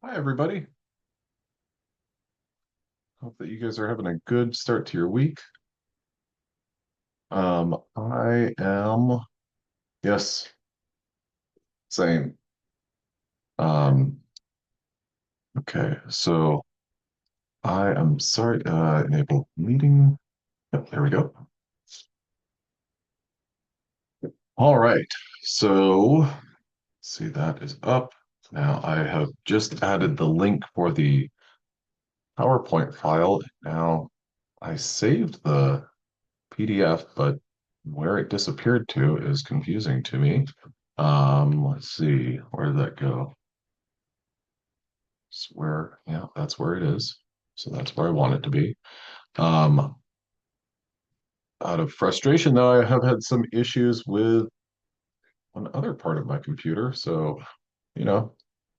Hi, everybody. Hope that you guys are having a good start to your week. I am, yes, same. Um, okay, so I am sorry, enable meeting. Yep, there we go. All right, so see that is up. Now I have just added the link for the PowerPoint file. Now I saved the PDF, but where it disappeared to is confusing to me. Let's see, where did that go? It's where, yeah, that's where it is. So that's where I want it to be. Um, Out of frustration, though, I have had some issues with one other part of my computer. So, you know,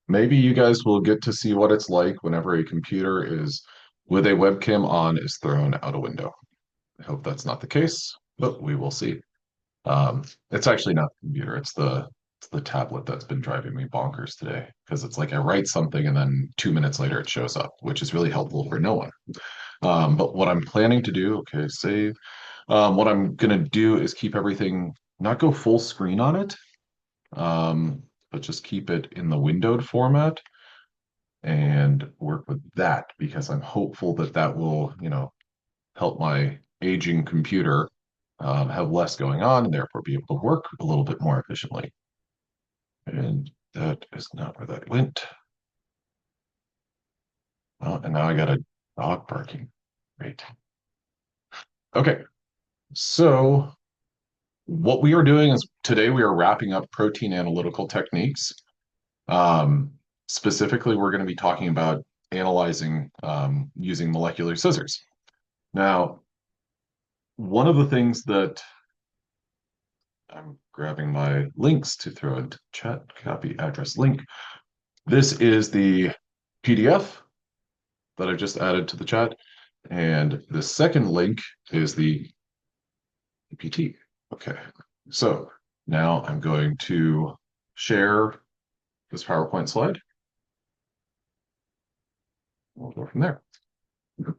maybe you guys will get to see what it's like whenever a computer is with a webcam on is thrown out a window. I hope that's not the case, but we will see. It's actually not the computer, it's the tablet that's been driving me bonkers today because it's like I write something and then 2 minutes later it shows up, which is really helpful for no one. But what I'm planning to do, okay, save. What I'm gonna do is keep everything, not go full screen on it, but just keep it in the windowed format and work with that because I'm hopeful that that will, help my aging computer have less going on and therefore be able to work a little bit more efficiently. And that is not where that went. Oh, and now I got a dog barking. Great. Okay, so what we are doing is today we are wrapping up protein analytical techniques. Um, Specifically, we're going to be talking about analyzing using molecular scissors. Now, one of the things that I'm grabbing my links to throw into chat, copy address link. This is the PDF that I just added to the chat. And the second link is the PPT. Okay, so now I'm going to share this PowerPoint slide. We'll go from there.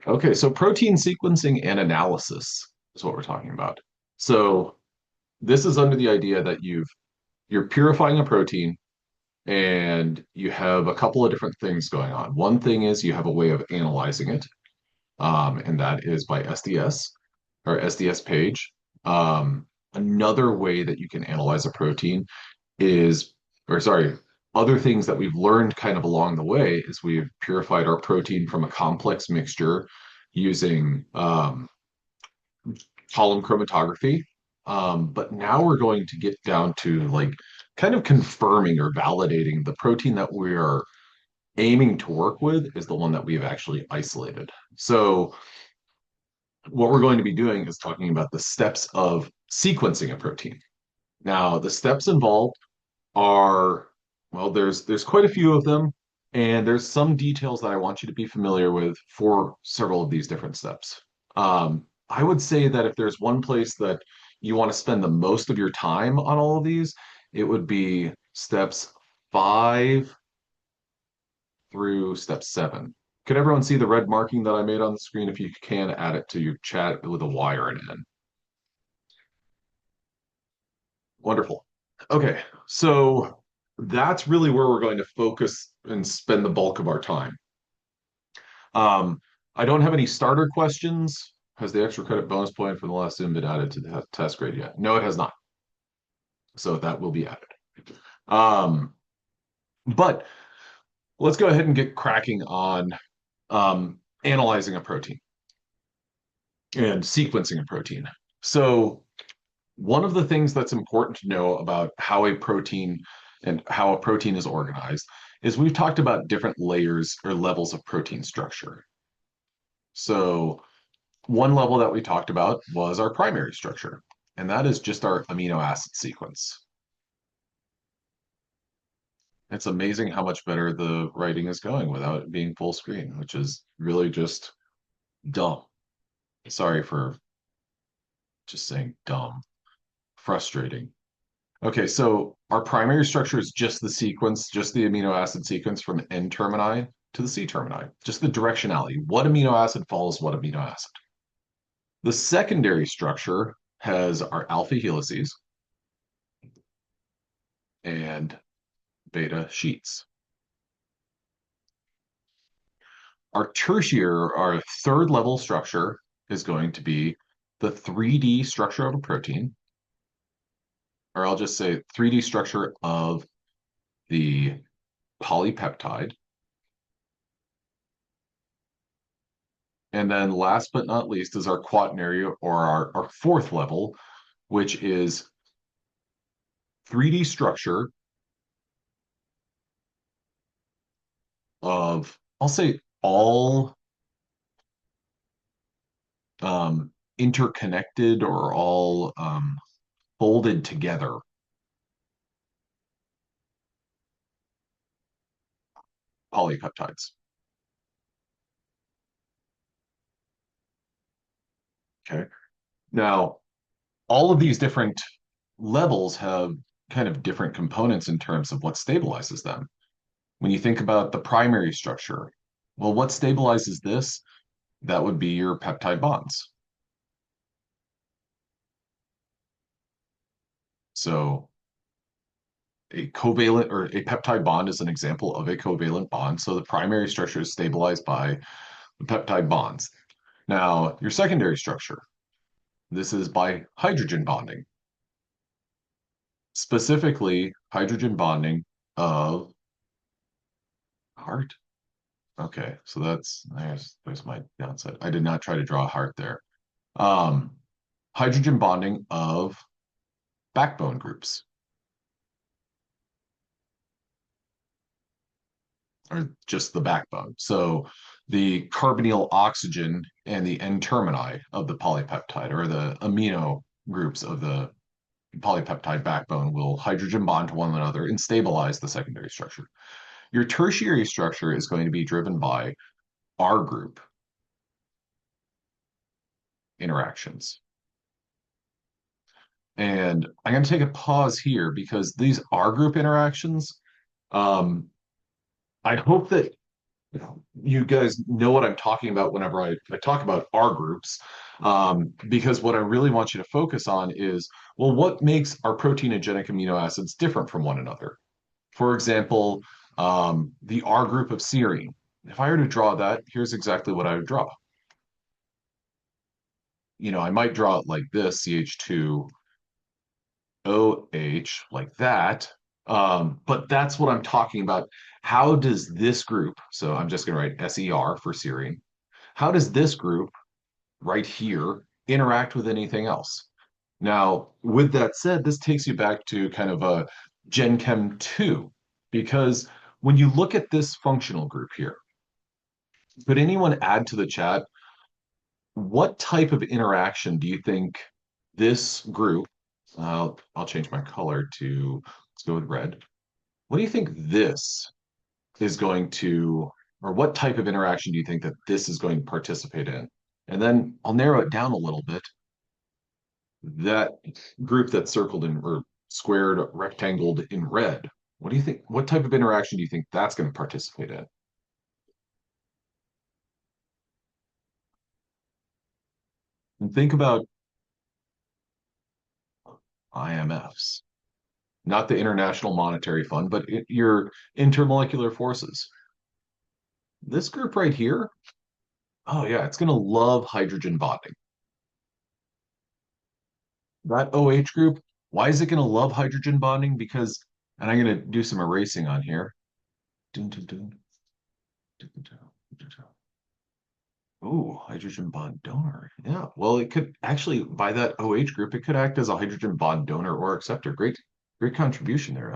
Okay, so protein sequencing and analysis is what we're talking about. So this is under the idea that you're purifying a protein and you have a couple of different things going on. One thing is you have a way of analyzing it, and that is by SDS or SDS page. Another way that you can analyze a protein is, or sorry, other things that we've learned kind of along the way is we've purified our protein from a complex mixture using column chromatography. But now we're going to get down to like kind of confirming or validating the protein that we are aiming to work with is the one that we've actually isolated. So what we're going to be doing is talking about the steps of sequencing a protein. Now, the steps involved are, well, there's quite a few of them, and there's some details that I want you to be familiar with for several of these different steps. I would say that if there's one place that you want to spend the most of your time on all of these, it would be steps 5 through step 7. Could everyone see the red marking that I made on the screen? If you can, add it to your chat with a Y or an N. Wonderful. Okay, so that's really where we're going to focus and spend the bulk of our time. Um, I don't have any starter questions. Has the extra credit bonus point for the last sim been added to the test grade yet? No, it has not. So that will be added. Um, but let's go ahead and get cracking on analyzing a protein and sequencing a protein. So one of the things that's important to know about how a protein and how a protein is organized is we've talked about different layers or levels of protein structure. So one level that we talked about was our primary structure, and that is just our amino acid sequence. It's amazing how much better the writing is going without it being full screen, which is really just dumb. Sorry for just saying dumb, frustrating. Okay, so our primary structure is just the sequence, just the amino acid sequence from N termini to the C termini, just the directionality. What amino acid follows what amino acid? The secondary structure has our alpha helices and beta sheets. Our tertiary, our third level structure is going to be the 3D structure of a protein, or I'll just say 3D structure of the polypeptide. And then last but not least is our quaternary or our fourth level, which is 3D structure of, I'll say, all interconnected or all folded together polypeptides. Okay. Now, all of these different levels have kind of different components in terms of what stabilizes them. When you think about the primary structure, well, what stabilizes this? That would be your peptide bonds. So a covalent or a peptide bond is an example of a covalent bond. So the primary structure is stabilized by the peptide bonds. Now, your secondary structure, this is by hydrogen bonding, specifically hydrogen bonding of heart. Okay, so there's my downside. I did not try to draw a heart there. Um, Hydrogen bonding of backbone groups, or just the backbone. So the carbonyl oxygen and the N termini of the polypeptide, or the amino groups of the polypeptide backbone, will hydrogen bond to one another and stabilize the secondary structure. Your tertiary structure is going to be driven by R group interactions. And I'm going to take a pause here because these R group interactions, um, I hope that you guys know what I'm talking about whenever I talk about R groups, because what I really want you to focus on is, well, what makes our proteinogenic amino acids different from one another? For example, the R group of serine. If I were to draw that, here's exactly what I would draw. I might draw it like this, CH2OH, like that. But that's what I'm talking about. How does this group, so I'm just going to write SER for serine, how does this group right here interact with anything else? Now, with that said, this takes you back to kind of a Gen Chem 2, because when you look at this functional group here, could anyone add to the chat what type of interaction do you think this group, I'll change my color to, let's go with red. What do you think this is going to, or what type of interaction do you think that this is going to participate in? And then I'll narrow it down a little bit. That group that's circled in or squared, rectangled in red, what do you think? What type of interaction do you think that's going to participate in? And think about IMFs, not the International Monetary Fund, but your intermolecular forces. This group right here, oh yeah, it's going to love hydrogen bonding. That OH group, why is it going to love hydrogen bonding? Because, and I'm going to do some erasing on here. Dun, dun, dun, dun, dun, dun, dun. Oh, hydrogen bond donor. Yeah. Well, it could actually, by that OH group, it could act as a hydrogen bond donor or acceptor. Great contribution there,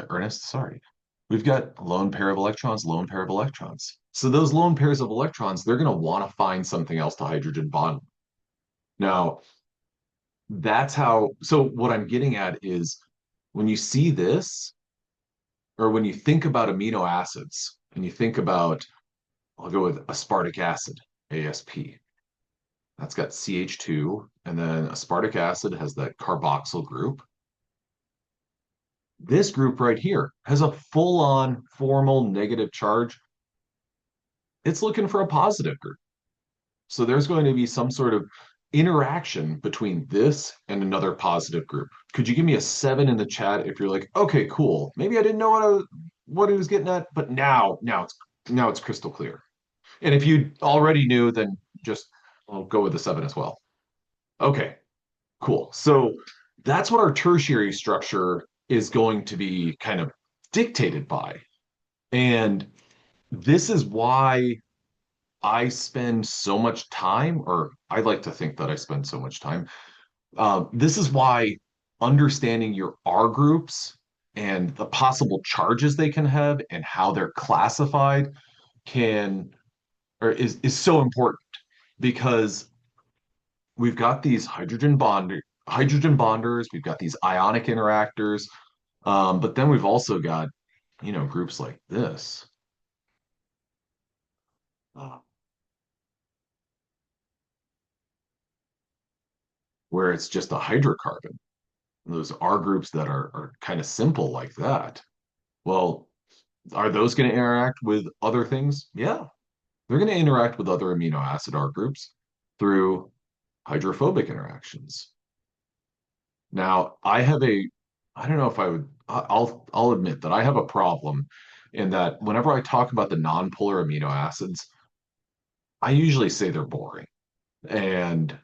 Ernest. Sorry. We've got lone pair of electrons, lone pair of electrons. So those lone pairs of electrons, they're going to want to find something else to hydrogen bond. Now, that's how, so what I'm getting at is when you see this, or when you think about amino acids, and you think about, I'll go with aspartic acid, ASP. That's got CH2, and then aspartic acid has that carboxyl group. This group right here has a full-on formal negative charge. It's looking for a positive group. So there's going to be some sort of interaction between this and another positive group. Could you give me a 7 in the chat if you're like, okay, cool. Maybe I didn't know what he was getting at, but now it's crystal clear. And if you already knew, then just I'll go with the 7 as well. Okay, cool. So that's what our tertiary structure is going to be kind of dictated by. And this is why I spend so much time, or I like to think that I spend so much time. This is why understanding your R groups and the possible charges they can have and how they're classified can or is so important because we've got these hydrogen bonders, we've got these ionic interactors, but then we've also got groups like this, uh, where it's just a hydrocarbon. Those R groups that are kind of simple like that. Well, are those going to interact with other things? Yeah, they're going to interact with other amino acid R groups through hydrophobic interactions. Now, I don't know if I would, I'll admit that I have a problem in that whenever I talk about the nonpolar amino acids, I usually say they're boring. And,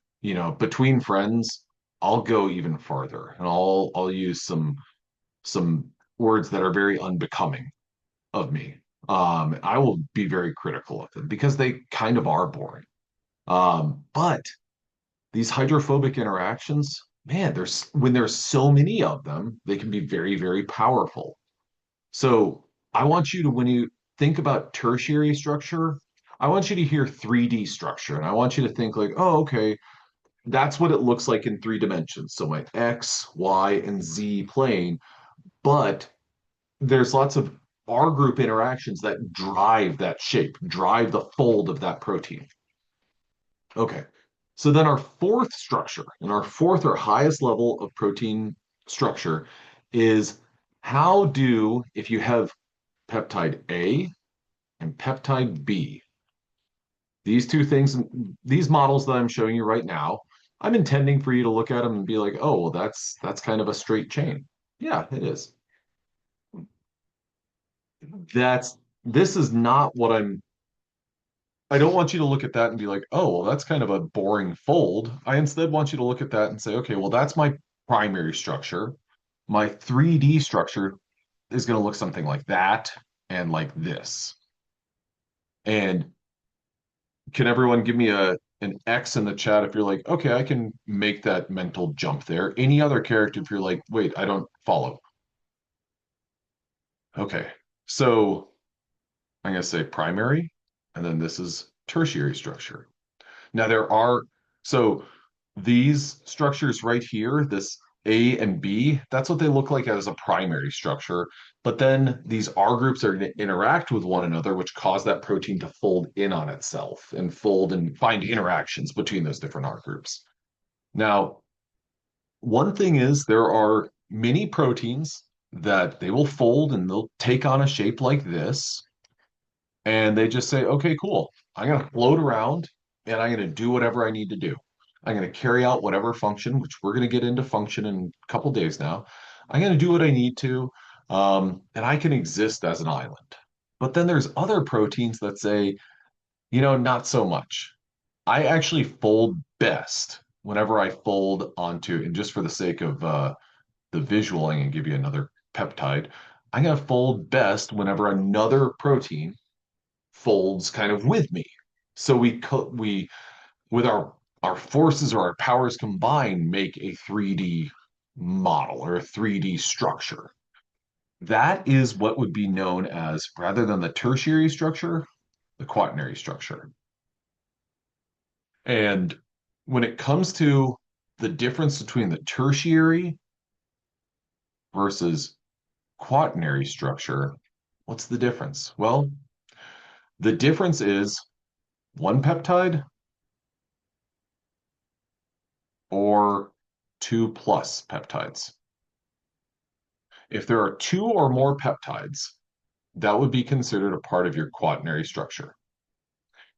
between friends, I'll go even farther and I'll use some words that are very unbecoming of me. I will be very critical of them because they kind of are boring. But these hydrophobic interactions, man, when there's so many of them, they can be very, very powerful. So I want you to, when you think about tertiary structure, I want you to hear 3D structure, and I want you to think like, oh, okay, that's what it looks like in 3 dimensions. So my X, Y, and Z plane, but there's lots of R group interactions that drive that shape, drive the fold of that protein. Okay. So then our fourth structure, and our fourth or highest level of protein structure is if you have peptide A and peptide B, these two things, these models that I'm showing you right now, I'm intending for you to look at them and be like, oh, well, that's kind of a straight chain. Yeah, it is. This is not what I don't want you to look at that and be like, oh, well, that's kind of a boring fold. I instead want you to look at that and say, okay, well, that's my primary structure. My 3D structure is going to look something like that and like this. And can everyone give me an X in the chat if you're like, okay, I can make that mental jump there. Any other character if you're like, wait, I don't follow. Okay. So I'm going to say primary, and then this is tertiary structure. Now so these structures right here, this A and B, that's what they look like as a primary structure. But then these R groups are going to interact with one another, which cause that protein to fold in on itself and fold and find interactions between those different R groups. Now, one thing is there are many proteins that they will fold and they'll take on a shape like this and they just say, okay, cool. I'm going to float around and I'm going to do whatever I need to do. I'm going to carry out whatever function, which we're going to get into function in a couple days now. I'm going to do what I need to, and I can exist as an island. But then there's other proteins that say, not so much. I actually fold best whenever I fold onto, and just for the sake of the visual, I'm going to give you another peptide. I'm going to fold best whenever another protein folds kind of with me. So we with our forces or our powers combined make a 3D model or a 3D structure. That is what would be known as, rather than the tertiary structure, the quaternary structure. And when it comes to the difference between the tertiary versus quaternary structure, what's the difference? Well, the difference is one peptide or two plus peptides. If there are two or more peptides, that would be considered a part of your quaternary structure.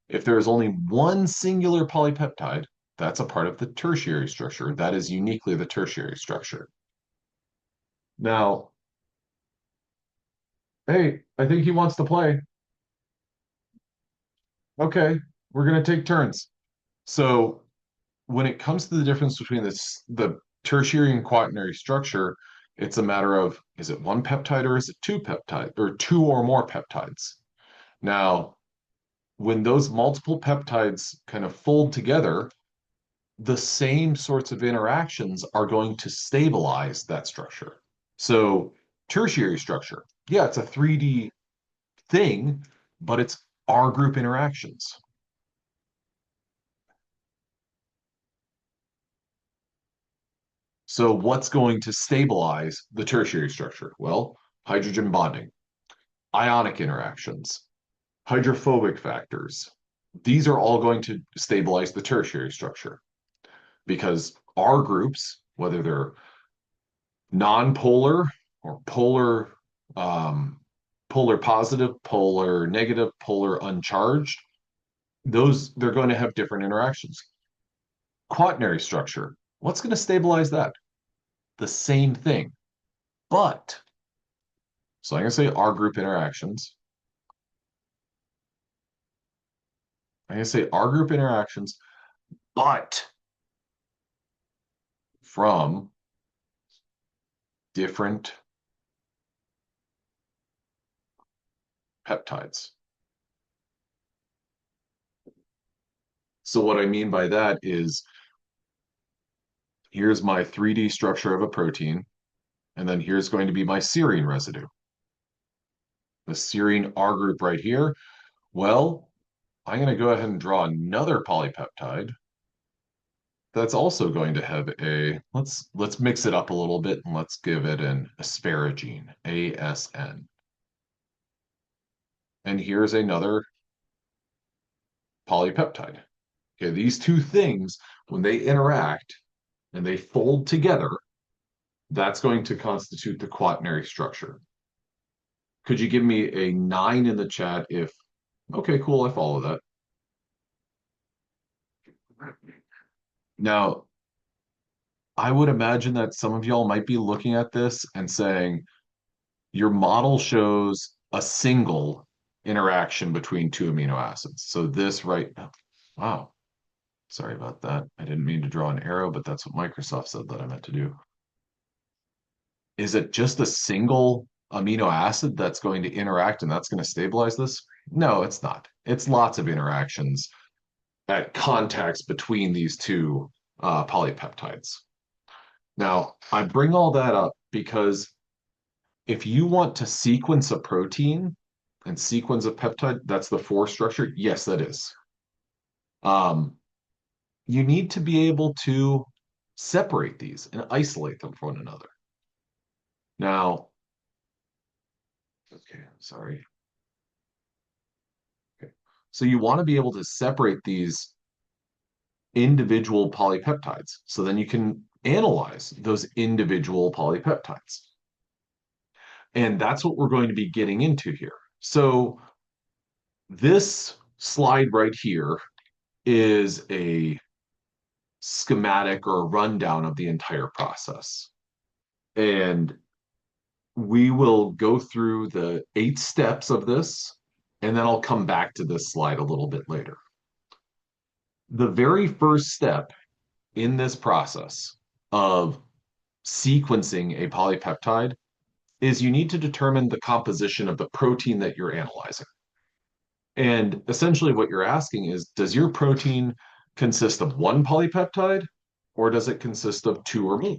If there is only one singular polypeptide, that's a part of the tertiary structure. That is uniquely the tertiary structure. Now, hey, I think he wants to play. Okay, we're going to take turns. So, when it comes to the difference between the tertiary and quaternary structure, it's a matter of is it one peptide or is it two peptides or two or more peptides? Now, when those multiple peptides kind of fold together, the same sorts of interactions are going to stabilize that structure. So, tertiary structure, yeah, it's a 3D thing, but it's R group interactions. So, what's going to stabilize the tertiary structure? Well, hydrogen bonding, ionic interactions, hydrophobic factors. These are all going to stabilize the tertiary structure because R groups, whether they're non-polar or polar, um, polar positive, polar negative, polar uncharged, those they're going to have different interactions. Quaternary structure, what's going to stabilize that? The same thing, but so I'm going to say R group interactions. I'm going to say R group interactions, but from different peptides. So what I mean by that is here's my 3D structure of a protein, and then here's going to be my serine residue. The serine R group right here. Well, I'm going to go ahead and draw another polypeptide that's also going to have a let's mix it up a little bit and let's give it an asparagine, ASN. And here's another polypeptide. Okay, these two things, when they interact and they fold together, that's going to constitute the quaternary structure. Could you give me a 9 in the chat if, okay, cool, I follow that. Now, I would imagine that some of y'all might be looking at this and saying, your model shows a single interaction between two amino acids. So this right, wow, sorry about that. I didn't mean to draw an arrow, but that's what Microsoft said that I meant to do. Is it just a single amino acid that's going to interact and that's going to stabilize this? No, it's not. It's lots of interactions at contacts between these two polypeptides. Now, I bring all that up because if you want to sequence a protein and sequence a peptide, that's the four structure. Yes, that is. Um, you need to be able to separate these and isolate them from one another. Now, okay, sorry. Okay. So you want to be able to separate these individual polypeptides. So then you can analyze those individual polypeptides. And that's what we're going to be getting into here. So this slide right here is a schematic or a rundown of the entire process. And we will go through the 8 steps of this, and then I'll come back to this slide a little bit later. The very first step in this process of sequencing a polypeptide is you need to determine the composition of the protein that you're analyzing. And essentially what you're asking is, does your protein consist of one polypeptide or does it consist of two or more?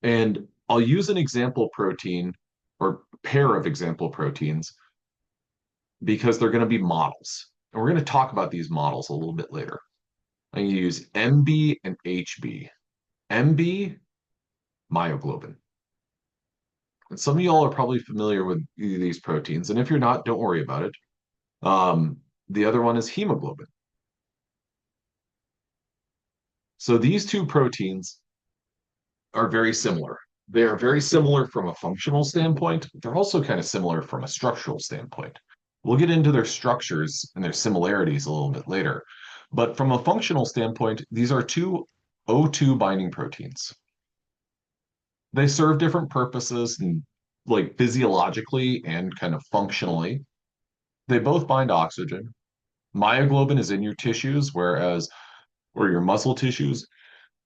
And I'll use an example protein or pair of example proteins because they're going to be models. And we're going to talk about these models a little bit later. I'm going to use MB and HB. MB, myoglobin. And some of y'all are probably familiar with these proteins. And if you're not, don't worry about it. The other one is hemoglobin. So these two proteins are very similar. They are very similar from a functional standpoint. They're also kind of similar from a structural standpoint. We'll get into their structures and their similarities a little bit later. But from a functional standpoint, these are two O2 binding proteins. They serve different purposes and like physiologically and kind of functionally. They both bind oxygen. Myoglobin is in your tissues, or your muscle tissues,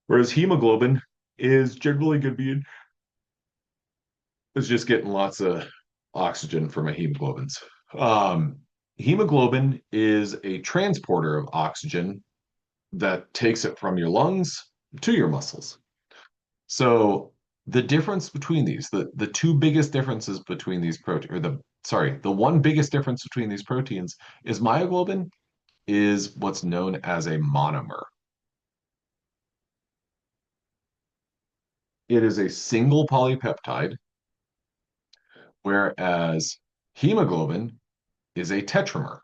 whereas hemoglobin is generally going to be in is just getting lots of oxygen from my hemoglobins. Um, Hemoglobin is a transporter of oxygen that takes it from your lungs to your muscles. So the difference between the two biggest differences between these proteins, or the one biggest difference between these proteins is myoglobin is what's known as a monomer. It is a single polypeptide, whereas hemoglobin is a tetramer.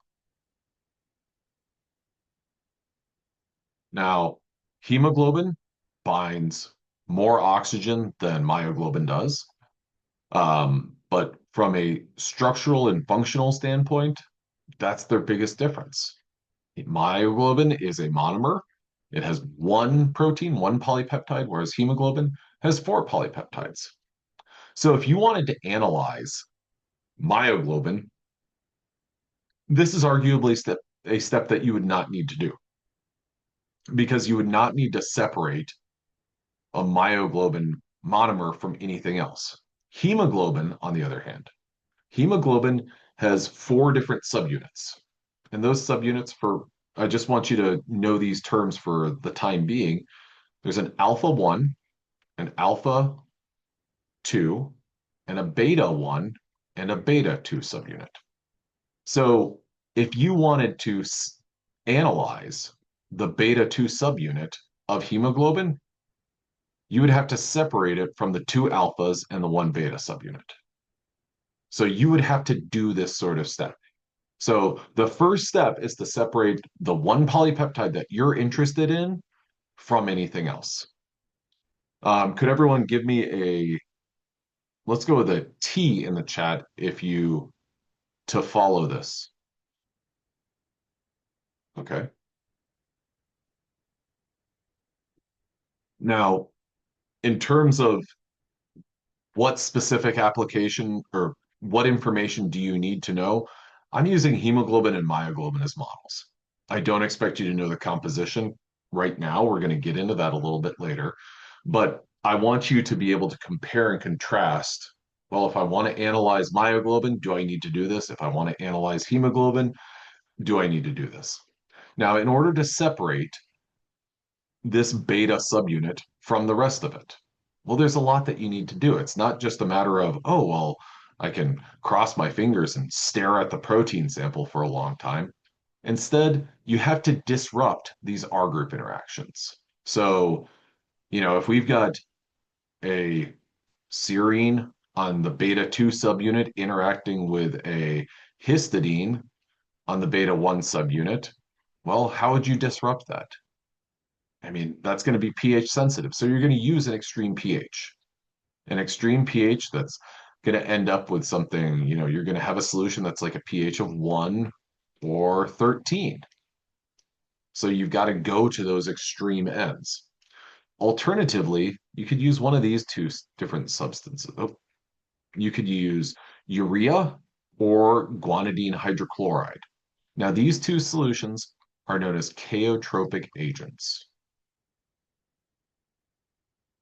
Now, hemoglobin binds more oxygen than myoglobin does. But from a structural and functional standpoint, that's their biggest difference. Myoglobin is a monomer. It has one protein, one polypeptide, whereas hemoglobin has four polypeptides. So if you wanted to analyze myoglobin, this is arguably a step that you would not need to do because you would not need to separate a myoglobin monomer from anything else. Hemoglobin, on the other hand, hemoglobin has four different subunits. And those subunits I just want you to know these terms for the time being. There's an alpha 1, an alpha 2, and a beta 1, and a beta 2 subunit. So if you wanted to analyze the beta 2 subunit of hemoglobin, you would have to separate it from the two alphas and the one beta subunit. So you would have to do this sort of step. So the first step is to separate the one polypeptide that you're interested in from anything else. Could everyone give me let's go with a T in the chat to follow this. Okay. Now, in terms of what specific application or what information do you need to know? I'm using hemoglobin and myoglobin as models. I don't expect you to know the composition right now. We're going to get into that a little bit later. But I want you to be able to compare and contrast. Well, if I want to analyze myoglobin, do I need to do this? If I want to analyze hemoglobin, do I need to do this? Now, in order to separate this beta subunit from the rest of it? Well, there's a lot that you need to do. It's not just a matter of, oh, well, I can cross my fingers and stare at the protein sample for a long time. Instead, you have to disrupt these R group interactions. So, if we've got a serine on the beta 2 subunit interacting with a histidine on the beta 1 subunit, well, how would you disrupt that? I mean, that's going to be pH sensitive. So you're going to use an extreme pH that's going to end up with something, you're going to have a solution that's like a pH of 1 or 13. So you've got to go to those extreme ends. Alternatively, you could use one of these two different substances. Oh, you could use urea or guanidine hydrochloride. Now, these two solutions are known as chaotropic agents.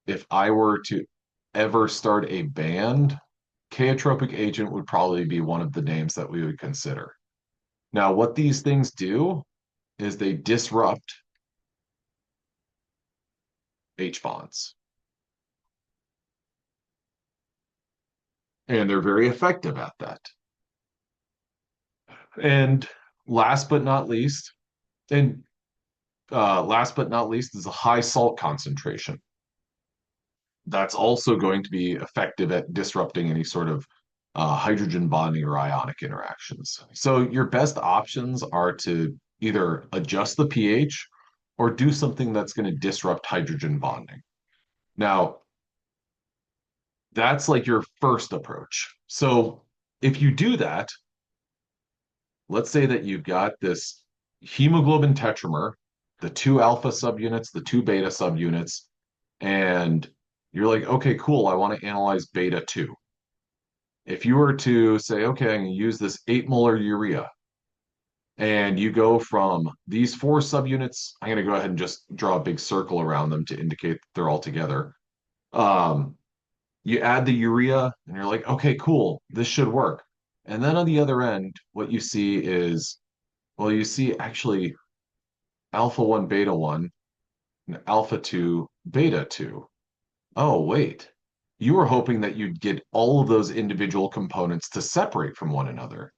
If I were to ever start a band, chaotropic agent would probably be one of the names that we would consider. Now, what these things do is they disrupt H bonds, and they're very effective at that. And last but not least, and last but not least is a high salt concentration. That's also going to be effective at disrupting any sort of hydrogen bonding or ionic interactions. So your best options are to either adjust the pH or do something that's going to disrupt hydrogen bonding. Now, That's like your first approach. So if you do that, let's say that you've got this hemoglobin tetramer, the two alpha subunits, the two beta subunits, and you're like, okay, cool, I want to analyze beta 2. If you were to say, okay, I'm going to use this 8 molar urea, and you go from these four subunits, I'm going to go ahead and just draw a big circle around them to indicate that they're all together. Um, you add the urea, and you're like, okay, cool, this should work. And then on the other end, what you see is, well, you see actually alpha 1, beta 1, and alpha 2, beta 2. Oh, wait. You were hoping that you'd get all of those individual components to separate from one another.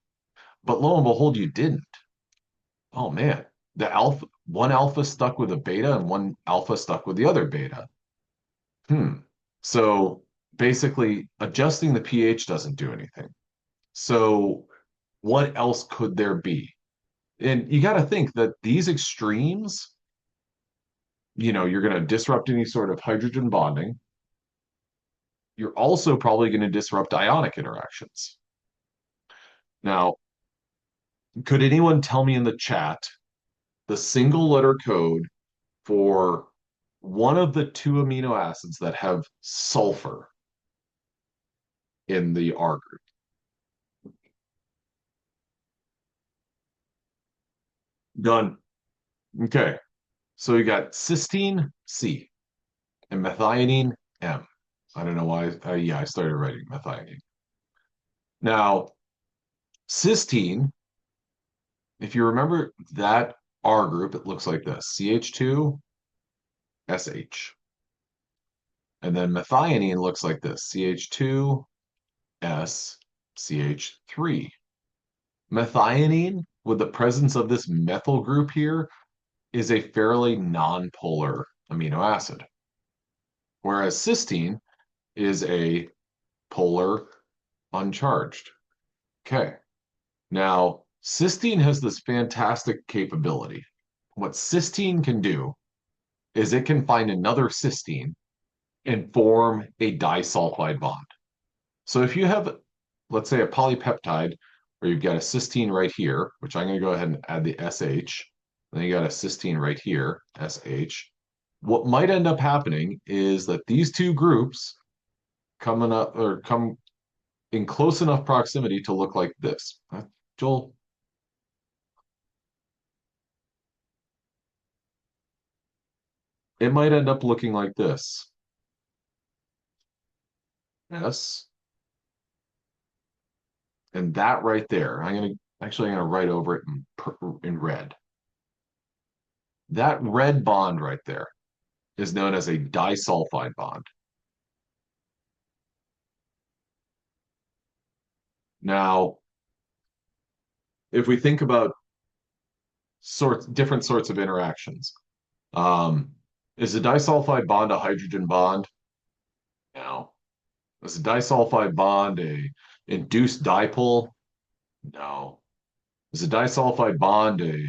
But lo and behold, you didn't. Oh man, the alpha, one alpha stuck with a beta and one alpha stuck with the other beta. Hmm. So basically, adjusting the pH doesn't do anything. So what else could there be? And you got to think that these extremes, you're going to disrupt any sort of hydrogen bonding. You're also probably going to disrupt ionic interactions. Now, could anyone tell me in the chat the single letter code for one of the two amino acids that have sulfur in the R group? Done. Okay. So you got cysteine C and methionine M. I don't know why. Yeah, I started writing methionine. Now, cysteine, if you remember that R group, it looks like this: CH2, SH. And then methionine looks like this: CH2, S, CH3. Methionine, with the presence of this methyl group here, is a fairly nonpolar amino acid, whereas cysteine is a polar uncharged. Okay. Now, cysteine has this fantastic capability. What cysteine can do is it can find another cysteine and form a disulfide bond. So if you have, let's say, a polypeptide where you've got a cysteine right here, which I'm going to go ahead and add the SH, then you got a cysteine right here, SH. What might end up happening is that these two groups coming up or come in close enough proximity to look like this. Joel, it might end up looking like this. S, and that right there, I'm gonna write over it in red. That red bond right there is known as a disulfide bond. Now, if we think about different sorts of interactions, um, is a disulfide bond a hydrogen bond? No. Is a disulfide bond a induced dipole? No. Is a disulfide bond a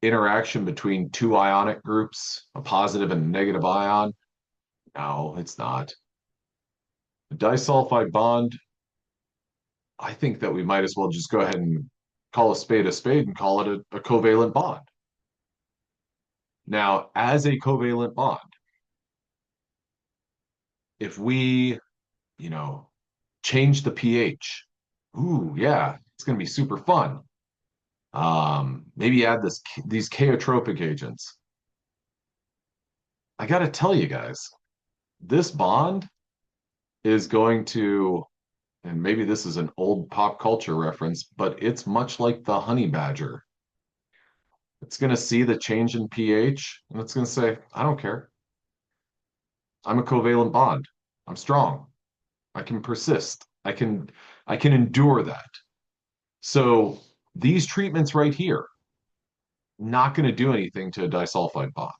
interaction between two ionic groups, a positive and a negative ion? No, it's not. A disulfide bond, I think that we might as well just go ahead and call a spade and call it a covalent bond. Now, as a covalent bond, if we, you know, change the pH, ooh, yeah, it's going to be super fun. Maybe add these chaotropic agents. I got to tell you guys, this bond is going to, and maybe this is an old pop culture reference, but it's much like the honey badger. It's going to see the change in pH and it's going to say, I don't care. I'm a covalent bond. I'm strong. I can persist. I can endure that. So these treatments right here, not going to do anything to a disulfide bond.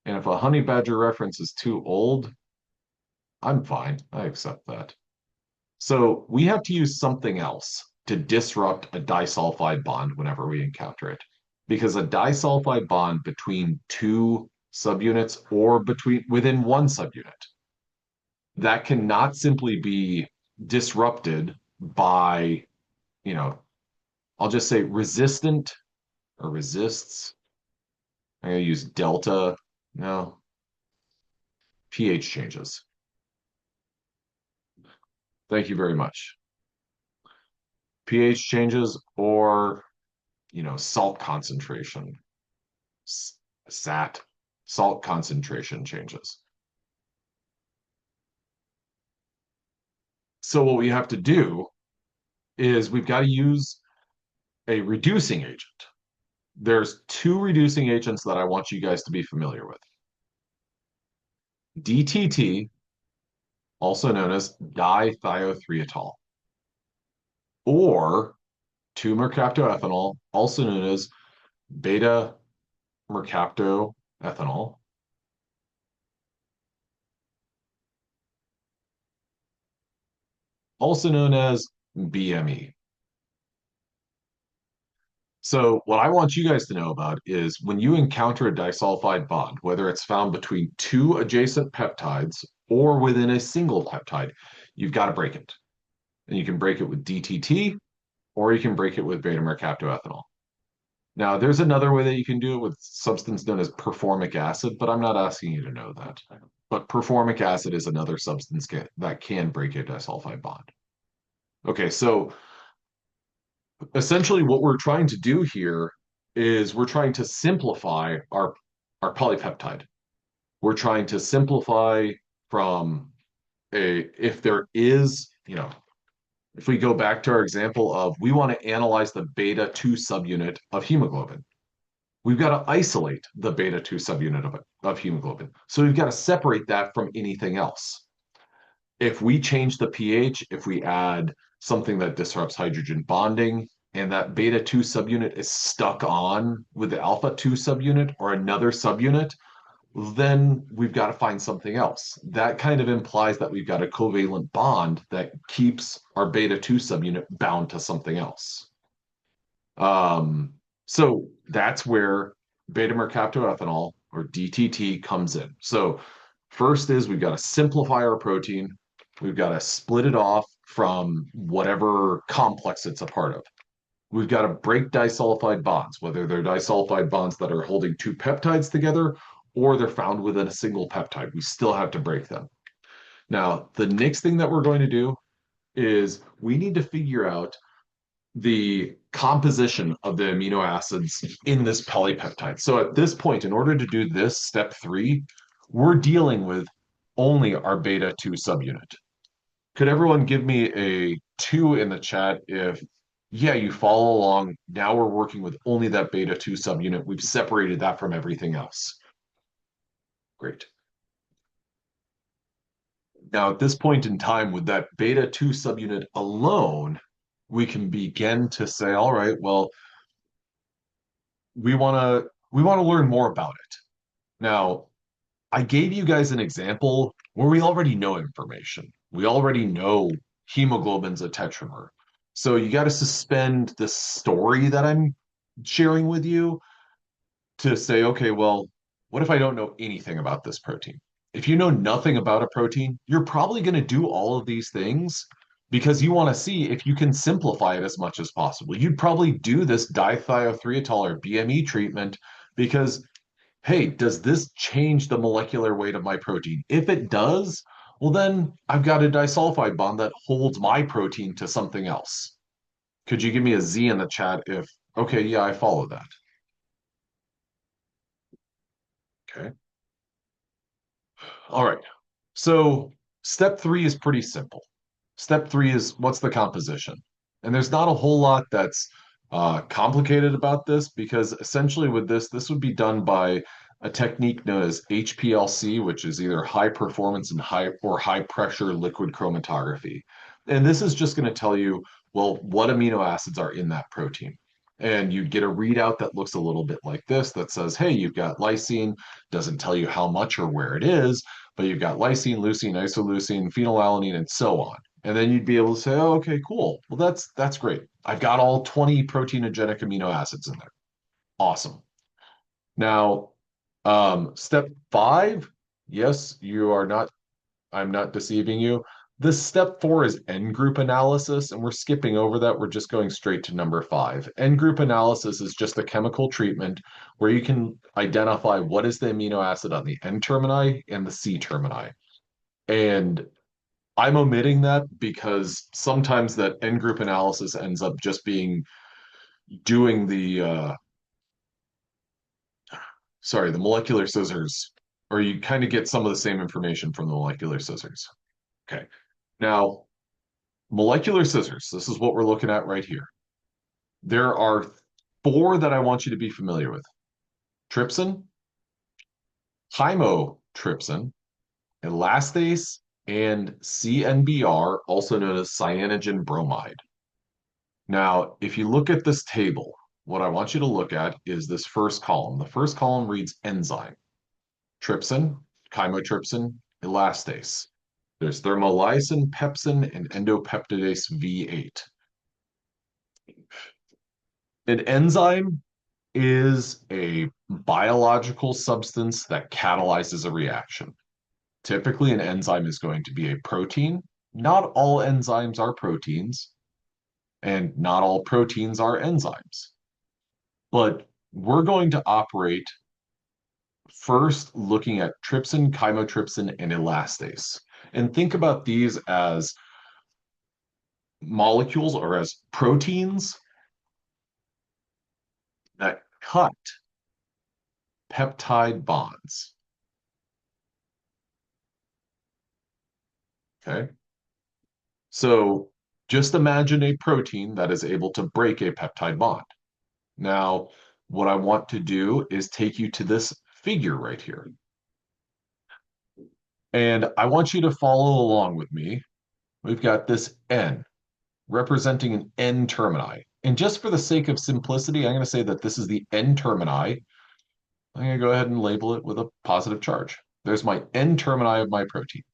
And if a honey badger reference is too old, I'm fine. I accept that. So we have to use something else to disrupt a disulfide bond whenever we encounter it. Because a disulfide bond between two subunits or between within one subunit that cannot simply be disrupted by, you know, I'll just say resistant or resists. I'm going to use delta. No, pH changes. Thank you very much. pH changes or, salt concentration, SAT, salt concentration changes. So what we have to do is we've got to use a reducing agent. There's two reducing agents that I want you guys to be familiar with. DTT, also known as dithiothrietol, or 2-mercaptoethanol, also known as beta mercaptoethanol, also known as BME. So, what I want you guys to know about is when you encounter a disulfide bond, whether it's found between two adjacent peptides or within a single peptide, you've got to break it. And you can break it with DTT or you can break it with beta mercaptoethanol. Now, there's another way that you can do it with substance known as performic acid, but I'm not asking you to know that. But performic acid is another substance that can break a disulfide bond. Okay, so essentially what we're trying to do here is we're trying to simplify our polypeptide. We're trying to simplify from if there is, if we go back to our example of we want to analyze the beta 2 subunit of hemoglobin, we've got to isolate the beta 2 subunit of hemoglobin. So we've got to separate that from anything else. If we change the pH, if we add something that disrupts hydrogen bonding, and that beta 2 subunit is stuck on with the alpha 2 subunit or another subunit, then we've got to find something else. That kind of implies that we've got a covalent bond that keeps our beta 2 subunit bound to something else. So that's where beta mercaptoethanol or DTT comes in. So first is we've got to simplify our protein. We've got to split it off from whatever complex it's a part of. We've got to break disulfide bonds, whether they're disulfide bonds that are holding two peptides together or they're found within a single peptide. We still have to break them. Now, the next thing that we're going to do is we need to figure out the composition of the amino acids in this polypeptide. So at this point, in order to do this step 3, we're dealing with only our beta 2 subunit. Could everyone give me a 2 in the chat if, yeah, you follow along. Now we're working with only that beta 2 subunit. We've separated that from everything else. Great. Now, at this point in time, with that beta 2 subunit alone, we can begin to say, all right, well, we want to learn more about it. Now, I gave you guys an example where we already know information. We already know hemoglobin's a tetramer. So you got to suspend the story that I'm sharing with you to say, okay, well, what if I don't know anything about this protein? If you know nothing about a protein, you're probably going to do all of these things because you want to see if you can simplify it as much as possible. You'd probably do this dithiothrietol or BME treatment because, hey, does this change the molecular weight of my protein? If it does, well, then I've got a disulfide bond that holds my protein to something else. Could you give me a Z in the chat if, okay, yeah, I follow that. Okay. All right. So step 3 is pretty simple. Step 3 is what's the composition? And there's not a whole lot that's complicated about this because essentially with this would be done by a technique known as HPLC, which is either high performance and high pressure liquid chromatography. And this is just going to tell you, well, what amino acids are in that protein. And you get a readout that looks a little bit like this that says, hey, you've got lysine, doesn't tell you how much or where it is, but you've got lysine, leucine, isoleucine, phenylalanine, and so on. And then you'd be able to say, oh, okay, cool. Well, that's great. I've got all 20 proteinogenic amino acids in there. Awesome. Now, step 5, yes, you are not I'm not deceiving you. This step four is N group analysis, and we're skipping over that. We're just going straight to number five. N group analysis is just a chemical treatment where you can identify what is the amino acid on the N termini and the C termini. And I'm omitting that because sometimes that N group analysis ends up just being doing the molecular scissors, or you kind of get some of the same information from the molecular scissors. Okay. Now, molecular scissors, this is what we're looking at right here. There are four that I want you to be familiar with: trypsin, chymotrypsin, elastase, and CNBR, also known as cyanogen bromide. Now, if you look at this table, what I want you to look at is this first column. The first column reads enzyme: trypsin, chymotrypsin, elastase. There's thermolysin, pepsin, and endopeptidase V8. An enzyme is a biological substance that catalyzes a reaction. Typically, an enzyme is going to be a protein. Not all enzymes are proteins, and not all proteins are enzymes. But we're going to operate first looking at trypsin, chymotrypsin, and elastase. And think about these as molecules or as proteins that cut peptide bonds. Okay. So just imagine a protein that is able to break a peptide bond. Now, what I want to do is take you to this figure right here. And I want you to follow along with me. We've got this N representing an N termini. And just for the sake of simplicity, I'm going to say that this is the N termini. I'm going to go ahead and label it with a positive charge. There's my N termini of my protein.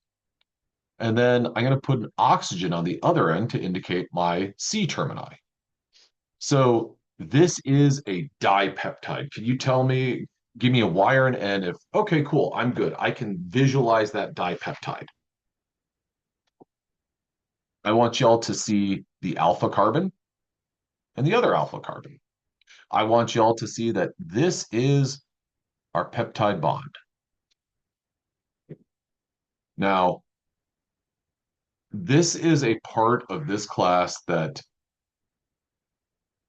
And then I'm going to put an oxygen on the other end to indicate my C termini. So this is a dipeptide. Can you tell me, give me a Y or an N if, okay, cool, I'm good. I can visualize that dipeptide. I want y'all to see the alpha carbon and the other alpha carbon. I want y'all to see that this is our peptide bond. Now, this is a part of this class that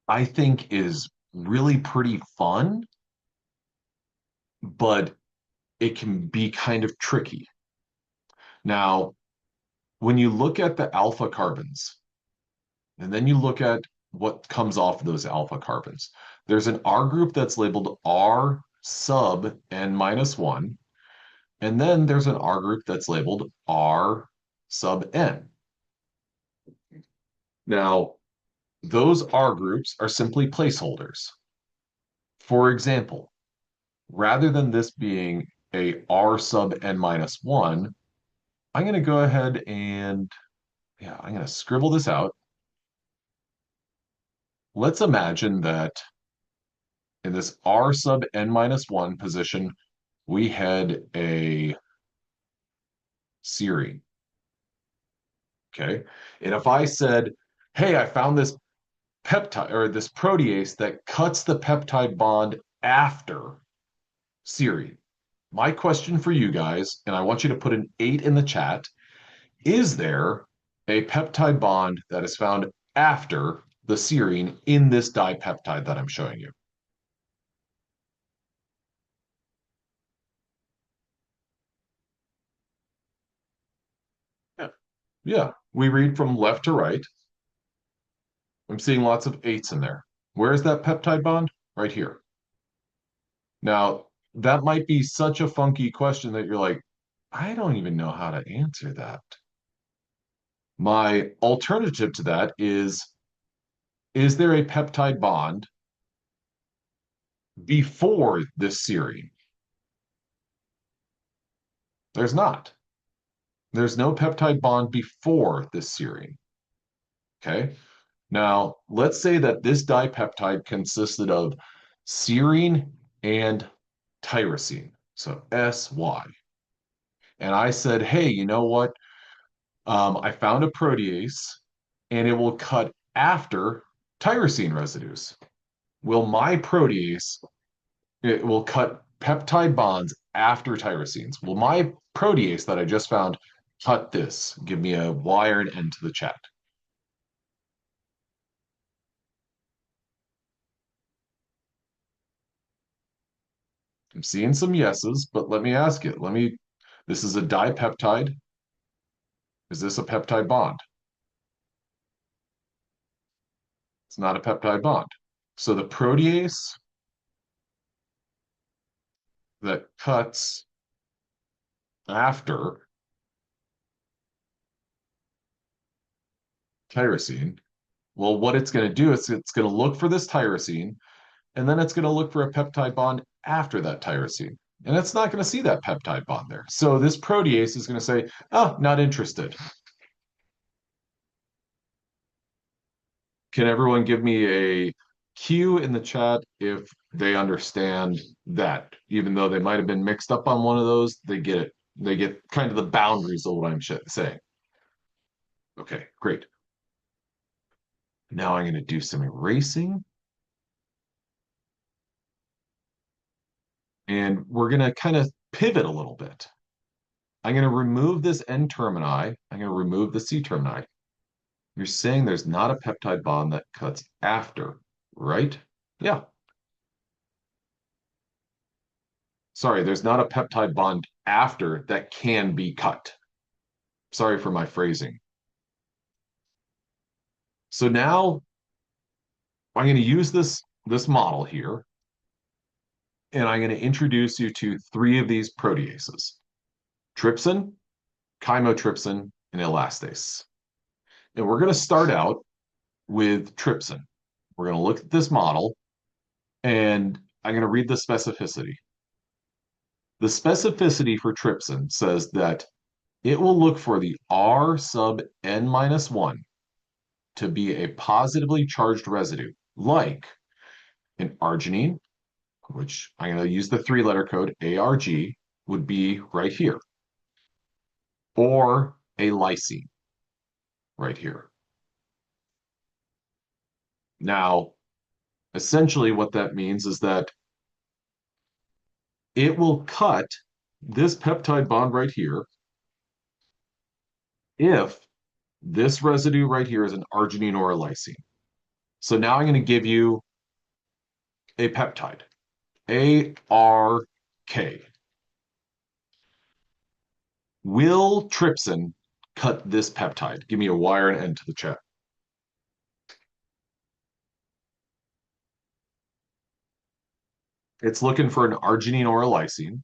I think is really pretty fun, but it can be kind of tricky. Now, when you look at the alpha carbons, and then you look at what comes off of those alpha carbons, there's an R group that's labeled R sub N minus 1, and then there's an R group that's labeled R sub N. Now, those R groups are simply placeholders. For example, rather than this being a R sub N minus 1, I'm going to go ahead and, I'm going to scribble this out. Let's imagine that in this R sub N minus 1 position, we had a serine. Okay. And if I said, hey, I found this peptide or this protease that cuts the peptide bond after serine. My question for you guys, and I want you to put an 8 in the chat, is there a peptide bond that is found after the serine in this dipeptide that I'm showing you? Yeah. Yeah, we read from left to right. I'm seeing lots of 8s in there. Where is that peptide bond? Right here. Now, that might be such a funky question that you're like, I don't even know how to answer that. My alternative to that is there a peptide bond before this serine? There's not. There's no peptide bond before this serine. Okay. Now, let's say that this dipeptide consisted of serine and tyrosine, so SY. and I said, hey, you know what? I found a protease and it will cut after tyrosine residues. Will my protease, it will cut peptide bonds after tyrosines. Will my protease that I just found cut this? Give me a wired end to the chat. I'm seeing some yeses, but let me ask it. This is a dipeptide. Is this a peptide bond? It's not a peptide bond. So the protease that cuts after tyrosine, well, what it's going to do is it's going to look for this tyrosine, and then it's going to look for a peptide bond after that tyrosine. And it's not going to see that peptide bond there. So this protease is going to say, oh, not interested. Can everyone give me a cue in the chat if they understand that? Even though they might have been mixed up on one of those, they get it. They get kind of the boundaries of what I'm saying. Okay, great. Now I'm going to do some erasing. And we're going to kind of pivot a little bit. I'm going to remove this N termini. I'm going to remove the C termini. You're saying there's not a peptide bond that cuts after, right? Yeah. Sorry, there's not a peptide bond after that can be cut. Sorry for my phrasing. So now I'm going to use this model here, and I'm going to introduce you to three of these proteases: trypsin, chymotrypsin, and elastase. And we're going to start out with trypsin. We're going to look at this model, and I'm going to read the specificity. The specificity for trypsin says that it will look for the R sub n minus 1 to be a positively charged residue, like an arginine, which I'm going to use the three-letter code ARG, would be right here, or a lysine right here. Now, essentially what that means is that it will cut this peptide bond right here if this residue right here is an arginine or a lysine. So now I'm going to give you a peptide, ARK. Will trypsin cut this peptide? Give me a wire and end to the chat. It's looking for an arginine or a lysine.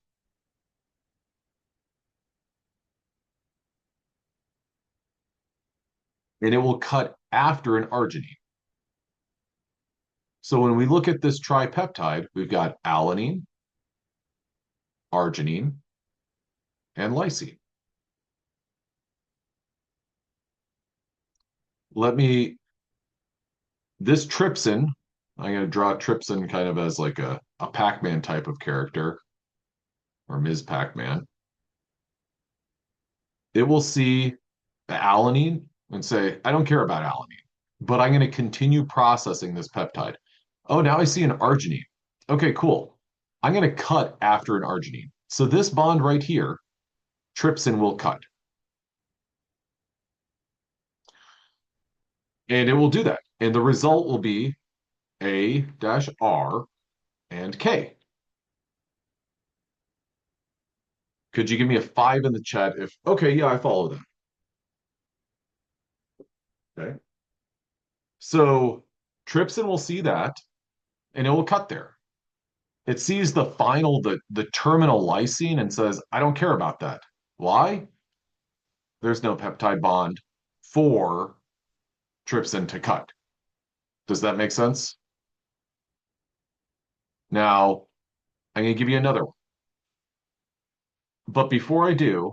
And it will cut after an arginine. So when we look at this tripeptide, we've got alanine, arginine, and lysine. This trypsin, I'm going to draw trypsin kind of as like a Pac-Man type of character, or Ms. Pac-Man. It will see the alanine and say, I don't care about alanine, but I'm going to continue processing this peptide. Oh, now I see an arginine. Okay, cool. I'm going to cut after an arginine. So this bond right here, trypsin will cut. And it will do that. And the result will be A-R and K. Could you give me a 5 in the chat if, okay, yeah, I follow that. Okay. So trypsin will see that and it will cut there. It sees the terminal lysine and says, I don't care about that. Why? There's no peptide bond for trypsin to cut. Does that make sense? Now, I'm going to give you another one. But before I do,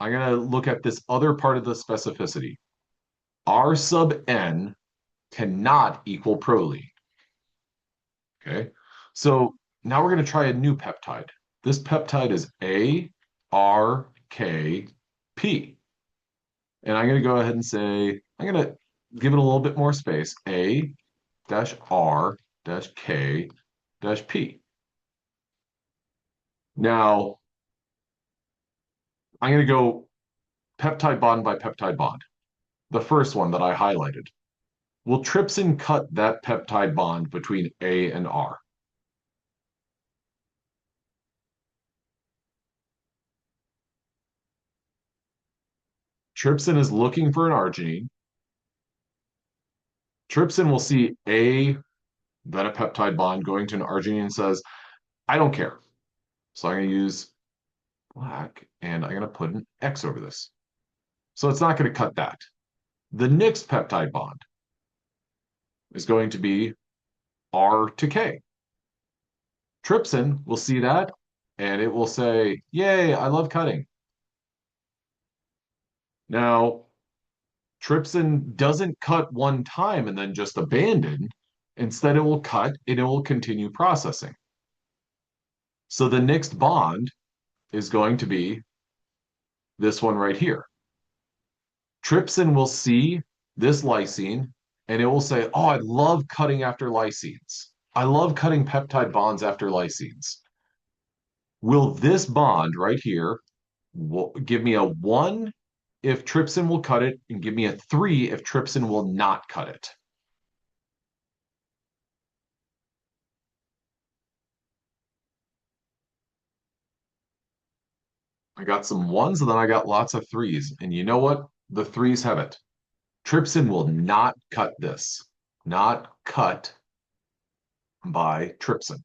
I'm going to look at this other part of the specificity. R sub n cannot equal proline. Okay, so now we're going to try a new peptide. This peptide is ARK. K, P. And I'm going to go ahead and say, I'm going to give it a little bit more space. A dash R dash K dash P. Now, I'm going to go peptide bond by peptide bond. The first one that I highlighted. Will trypsin cut that peptide bond between A and R? Trypsin is looking for an arginine. Trypsin will see a peptide bond going to an arginine and says, I don't care. So I'm going to use black and I'm going to put an X over this. So it's not going to cut that. The next peptide bond is going to be R to K. Trypsin will see that and it will say, yay, I love cutting. Now, trypsin doesn't cut one time and then just abandon. Instead, it will cut and it will continue processing. So the next bond is going to be this one right here. Trypsin will see this lysine and it will say, oh, I love cutting after lysines. I love cutting peptide bonds after lysines. Will this bond right here give me a 1 if trypsin will cut it and give me a 3 if trypsin will not cut it? I got some ones and then I got lots of threes. And you know what? The threes have it. Trypsin will not cut this. Not cut by trypsin.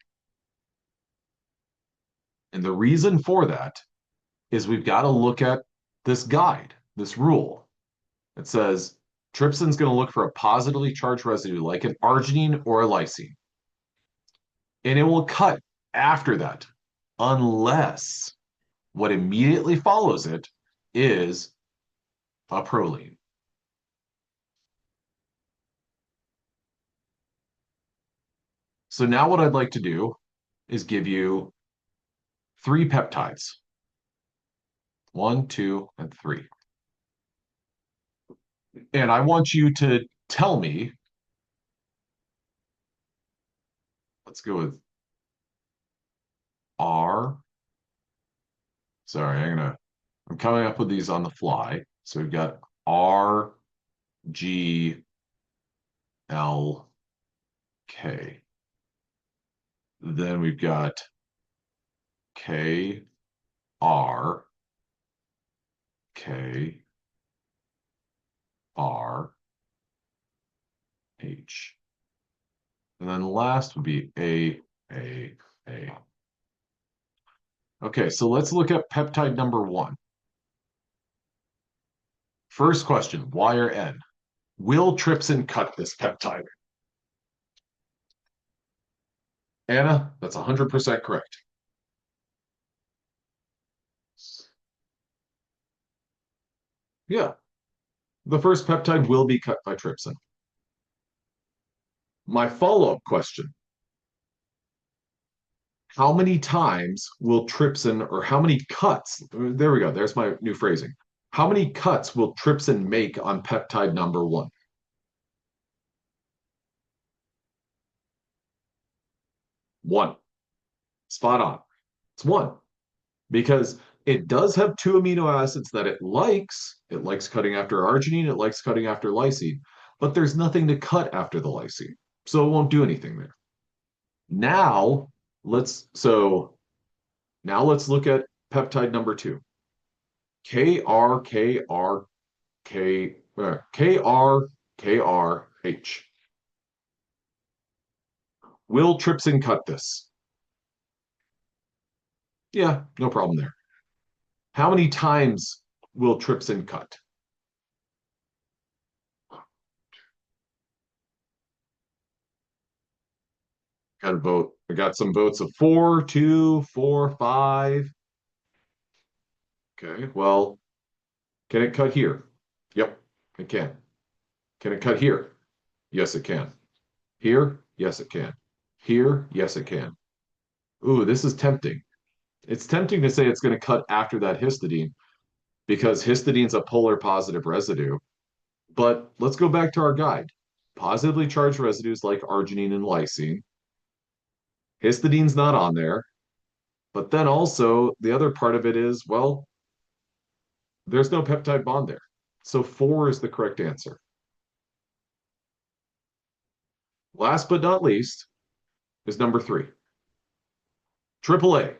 And the reason for that is we've got to look at this guide, this rule. It says trypsin's going to look for a positively charged residue like an arginine or a lysine. And it will cut after that unless what immediately follows it is a proline. So now what I'd like to do is give you 3 peptides. 1, 2, and 3. And I want you to tell me, let's go with R. Sorry, I'm coming up with these on the fly. So we've got R, G, L, K. Then we've got K, R, K, R, H. And then last would be A, A, A. Okay, so let's look at peptide number 1. First question, Y or N? Will trypsin cut this peptide? Anna, that's 100% correct. Yeah, the first peptide will be cut by trypsin. My follow-up question, how many times will trypsin, or how many cuts, there we go, there's my new phrasing. How many cuts will trypsin make on peptide number 1? 1. Spot on. It's 1. Because it does have 2 amino acids that it likes. It likes cutting after arginine, it likes cutting after lysine, but there's nothing to cut after the lysine. So it won't do anything there. Now, now let's look at peptide number 2. KR, KR, K, KR, KRH. Will trypsin cut this? Yeah, no problem there. How many times will trypsin cut? Got a vote. I got some votes of 4, 2, 4, 5. Okay, well, can it cut here? Yep, it can. Can it cut here? Yes, it can. Here? Yes, it can. Here? Yes, it can. Ooh, this is tempting. It's tempting to say it's going to cut after that histidine, because histidine's a polar positive residue. But let's go back to our guide. Positively charged residues like arginine and lysine. Histidine's not on there. But then also, the other part of it is, well, there's no peptide bond there. So 4 is the correct answer. Last but not least is number 3. AAA.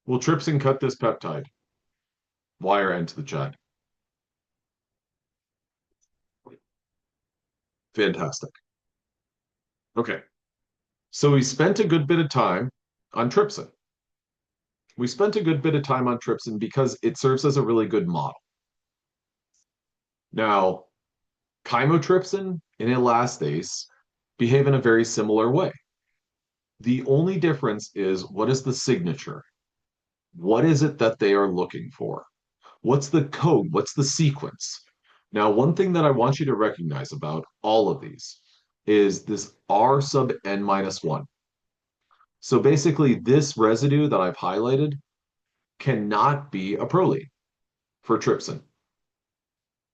Will trypsin cut this peptide? Y or N to the chat. Fantastic. Okay. So we spent a good bit of time on trypsin. We spent a good bit of time on trypsin because it serves as a really good model. Now, chymotrypsin and elastase behave in a very similar way. The only difference is, what is the signature? What is it that they are looking for? What's the code? What's the sequence? Now, one thing that I want you to recognize about all of these is this R sub n minus 1. So basically, this residue that I've highlighted cannot be a proline for trypsin.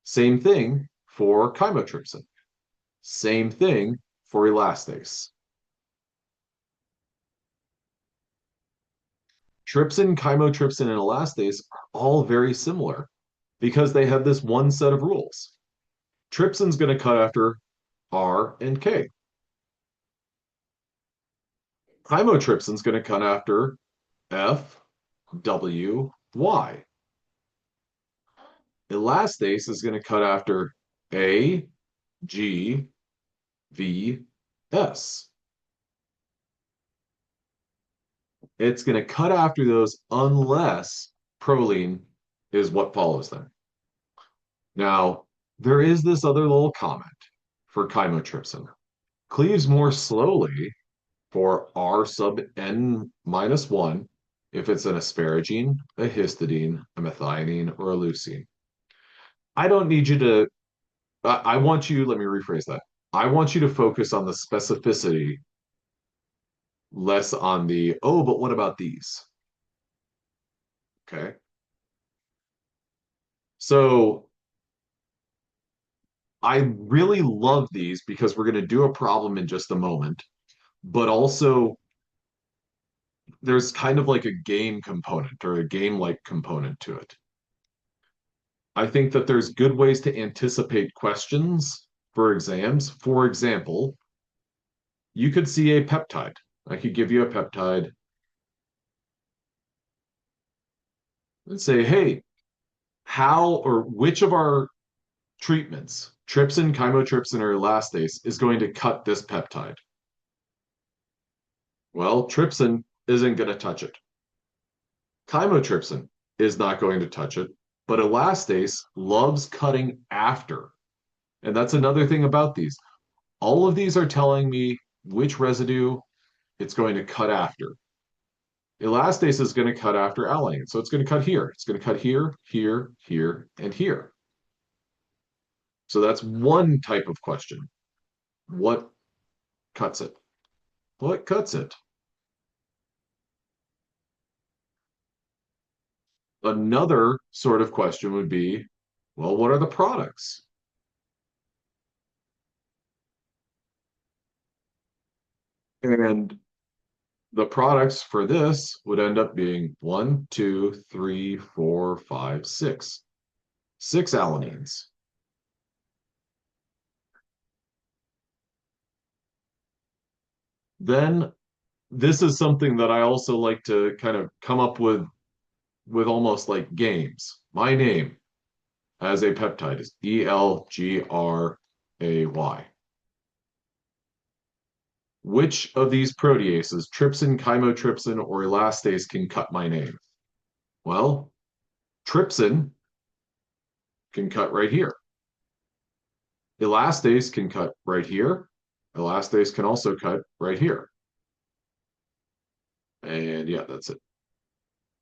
Same thing for chymotrypsin. Same thing for elastase. Trypsin, chymotrypsin, and elastase are all very similar because they have this one set of rules. Trypsin's going to cut after R and K. Chymotrypsin's going to cut after F, W, Y. Elastase is going to cut after A, G, V, S. It's going to cut after those unless proline is what follows them. Now, there is this other little comment for chymotrypsin. Cleaves more slowly for R sub n minus 1 if it's an asparagine, a histidine, a methionine, or a leucine. I don't need you to, I want you, let me rephrase that. I want you to focus on the specificity, less on the, oh, but what about these? Okay. So I really love these because we're going to do a problem in just a moment, but also there's kind of like a game component or a game-like component to it. I think that there's good ways to anticipate questions for exams. For example, you could see a peptide. I could give you a peptide and say, hey, how or which of our treatments, trypsin, chymotrypsin, or elastase, is going to cut this peptide? Well, trypsin isn't going to touch it. Chymotrypsin is not going to touch it, but elastase loves cutting after. And that's another thing about these. All of these are telling me which residue it's going to cut after. Elastase is going to cut after alanine. So it's going to cut here. It's going to cut here, here, here, and here. So that's one type of question. What cuts it? What cuts it? Another sort of question would be, well, what are the products? And the products for this would end up being 1, 2, 3, 4, 5, 6. 6 alanines. Then this is something that I also like to kind of come up with almost like games. My name as a peptide is ELGRAY. Which of these proteases, trypsin, chymotrypsin, or elastase, can cut my name? Well, trypsin can cut right here. Elastase can cut right here. Elastase can also cut right here. And yeah, that's it.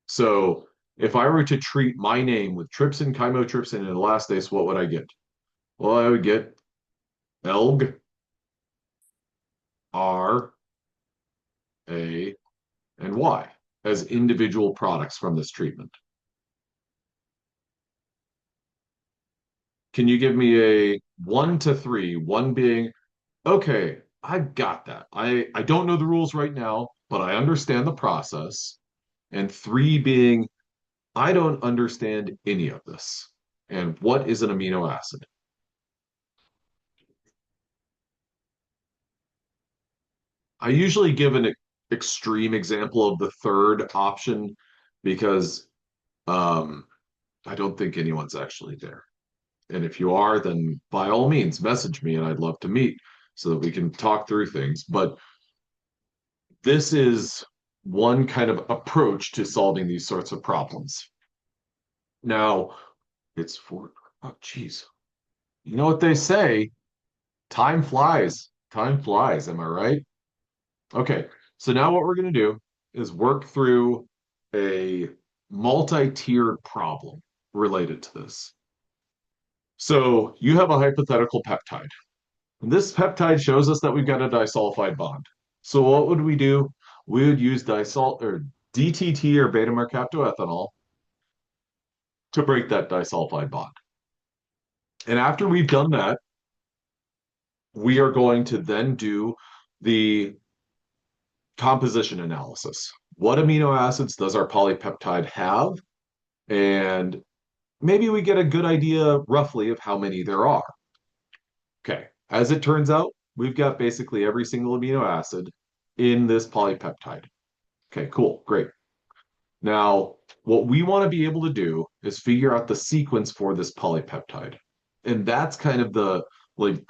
So if I were to treat my name with trypsin, chymotrypsin, and elastase, what would I get? Well, I would get ELG, R, A, and Y as individual products from this treatment. Can you give me a 1 to 3, one being, okay, I got that. I don't know the rules right now, but I understand the process. And three being, I don't understand any of this. And what is an amino acid? I usually give an extreme example of the third option because um, I don't think anyone's actually there. And if you are, then by all means, message me and I'd love to meet so that we can talk through things. But this is one kind of approach to solving these sorts of problems. Now, it's for, oh, geez. You know what they say? Time flies. Time flies. Am I right? Okay. So now what we're going to do is work through a multi-tiered problem related to this. So you have a hypothetical peptide. And this peptide shows us that we've got a disulfide bond. So what would we do? We would use disol or DTT or beta mercaptoethanol to break that disulfide bond. And after we've done that, we are going to then do the composition analysis. What amino acids does our polypeptide have? And maybe we get a good idea roughly of how many there are. Okay, as it turns out, we've got basically every single amino acid in this polypeptide. Okay, cool, great. Now, what we want to be able to do is figure out the sequence for this polypeptide. And that's kind of the like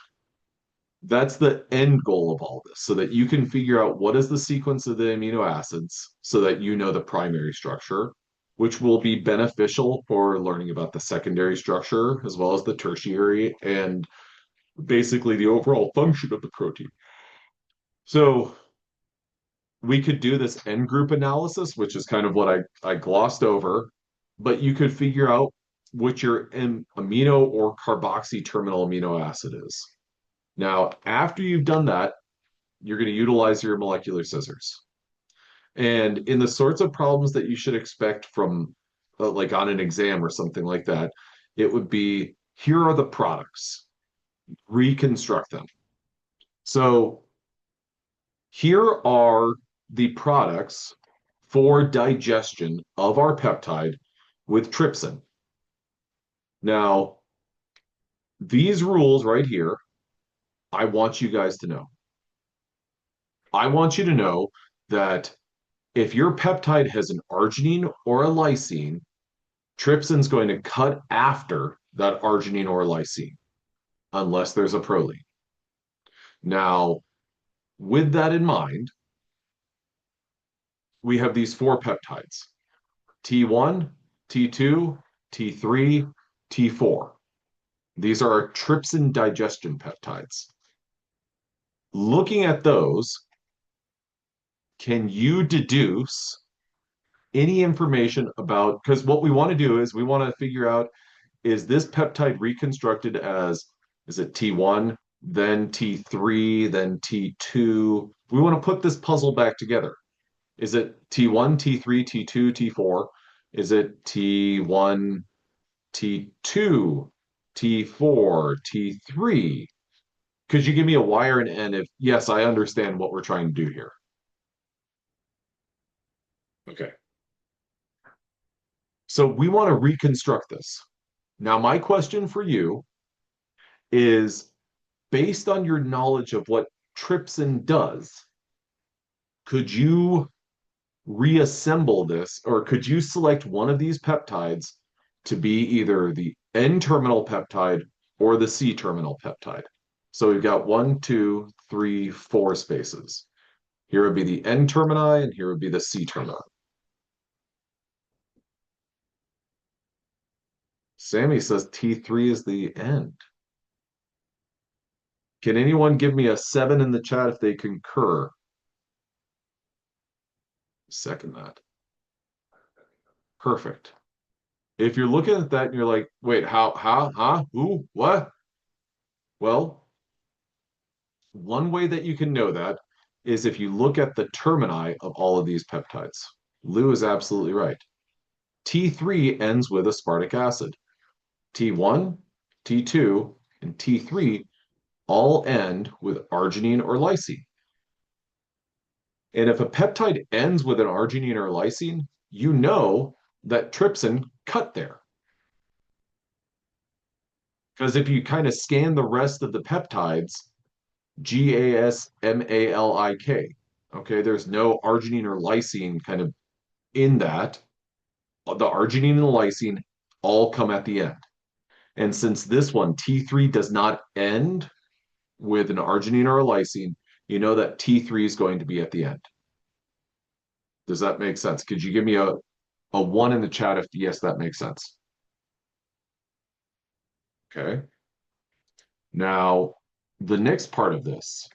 that's the end goal of all this, so that you can figure out what is the sequence of the amino acids so that you know the primary structure, which will be beneficial for learning about the secondary structure as well as the tertiary and basically the overall function of the protein. So we could do this N group analysis, which is kind of what I glossed over, but you could figure out which your amino or carboxy terminal amino acid is. Now, after you've done that, you're going to utilize your molecular scissors. And in the sorts of problems that you should expect from like on an exam or something like that, it would be here are the products, reconstruct them. So here are the products for digestion of our peptide with trypsin. Now, these rules right here, I want you guys to know. I want you to know that if your peptide has an arginine or a lysine, trypsin's going to cut after that arginine or lysine, unless there's a proline. Now, with that in mind, we have these four peptides, T1, T2, T3, T4. These are our trypsin digestion peptides. Looking at those, can you deduce any information about, because what we want to do is we want to figure out, is this peptide reconstructed as, is it T1, then T3, then T2? We want to put this puzzle back together. Is it T1, T3, T2, T4? Is it T1, T2, T4, T3? Could you give me a Y or an N if, yes, I understand what we're trying to do here? Okay. So we want to reconstruct this. Now, my question for you is based on your knowledge of what trypsin does, could you reassemble this, or could you select one of these peptides to be either the N-terminal peptide or the C-terminal peptide? So we've got 1, 2, 3, 4 spaces. Here would be the N-termini, and here would be the C-termini. Sammy says T3 is the end. Can anyone give me a 7 in the chat if they concur? Second that. Perfect. If you're looking at that and you're like, wait, who, what? Well, one way that you can know that is if you look at the termini of all of these peptides. Lou is absolutely right. T3 ends with aspartic acid. T1 T2, and T3 all end with arginine or lysine. And if a peptide ends with an arginine or lysine, you know that trypsin cut there. Because if you kind of scan the rest of the peptides, GASMALIK, okay, there's no arginine or lysine kind of in that. The arginine and the lysine all come at the end. And since this one, T3, does not end with an arginine or a lysine, you know that T3 is going to be at the end. Does that make sense? Could you give me a one in the chat if yes, that makes sense? Okay. Now, the next part of this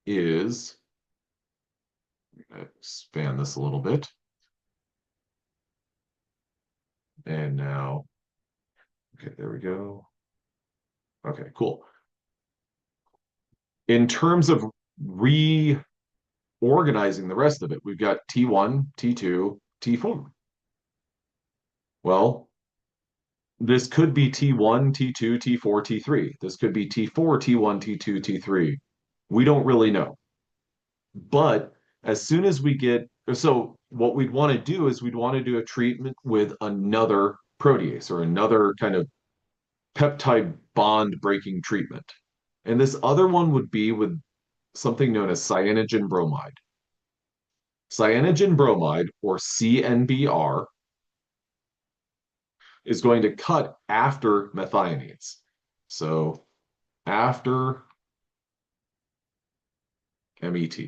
is, expand this a little bit. And now, okay, there we go. Okay, cool. In terms of reorganizing the rest of it, we've got T1, T2, T4. Well, this could be T1, T2, T4, T3. This could be T4, T1, T2, T3. We don't really know. But as soon as we get, so what we'd want to do is we'd want to do a treatment with another protease or another kind of peptide bond breaking treatment. And this other one would be with something known as cyanogen bromide. Cyanogen bromide, or CNBR, is going to cut after methionines. So after MET.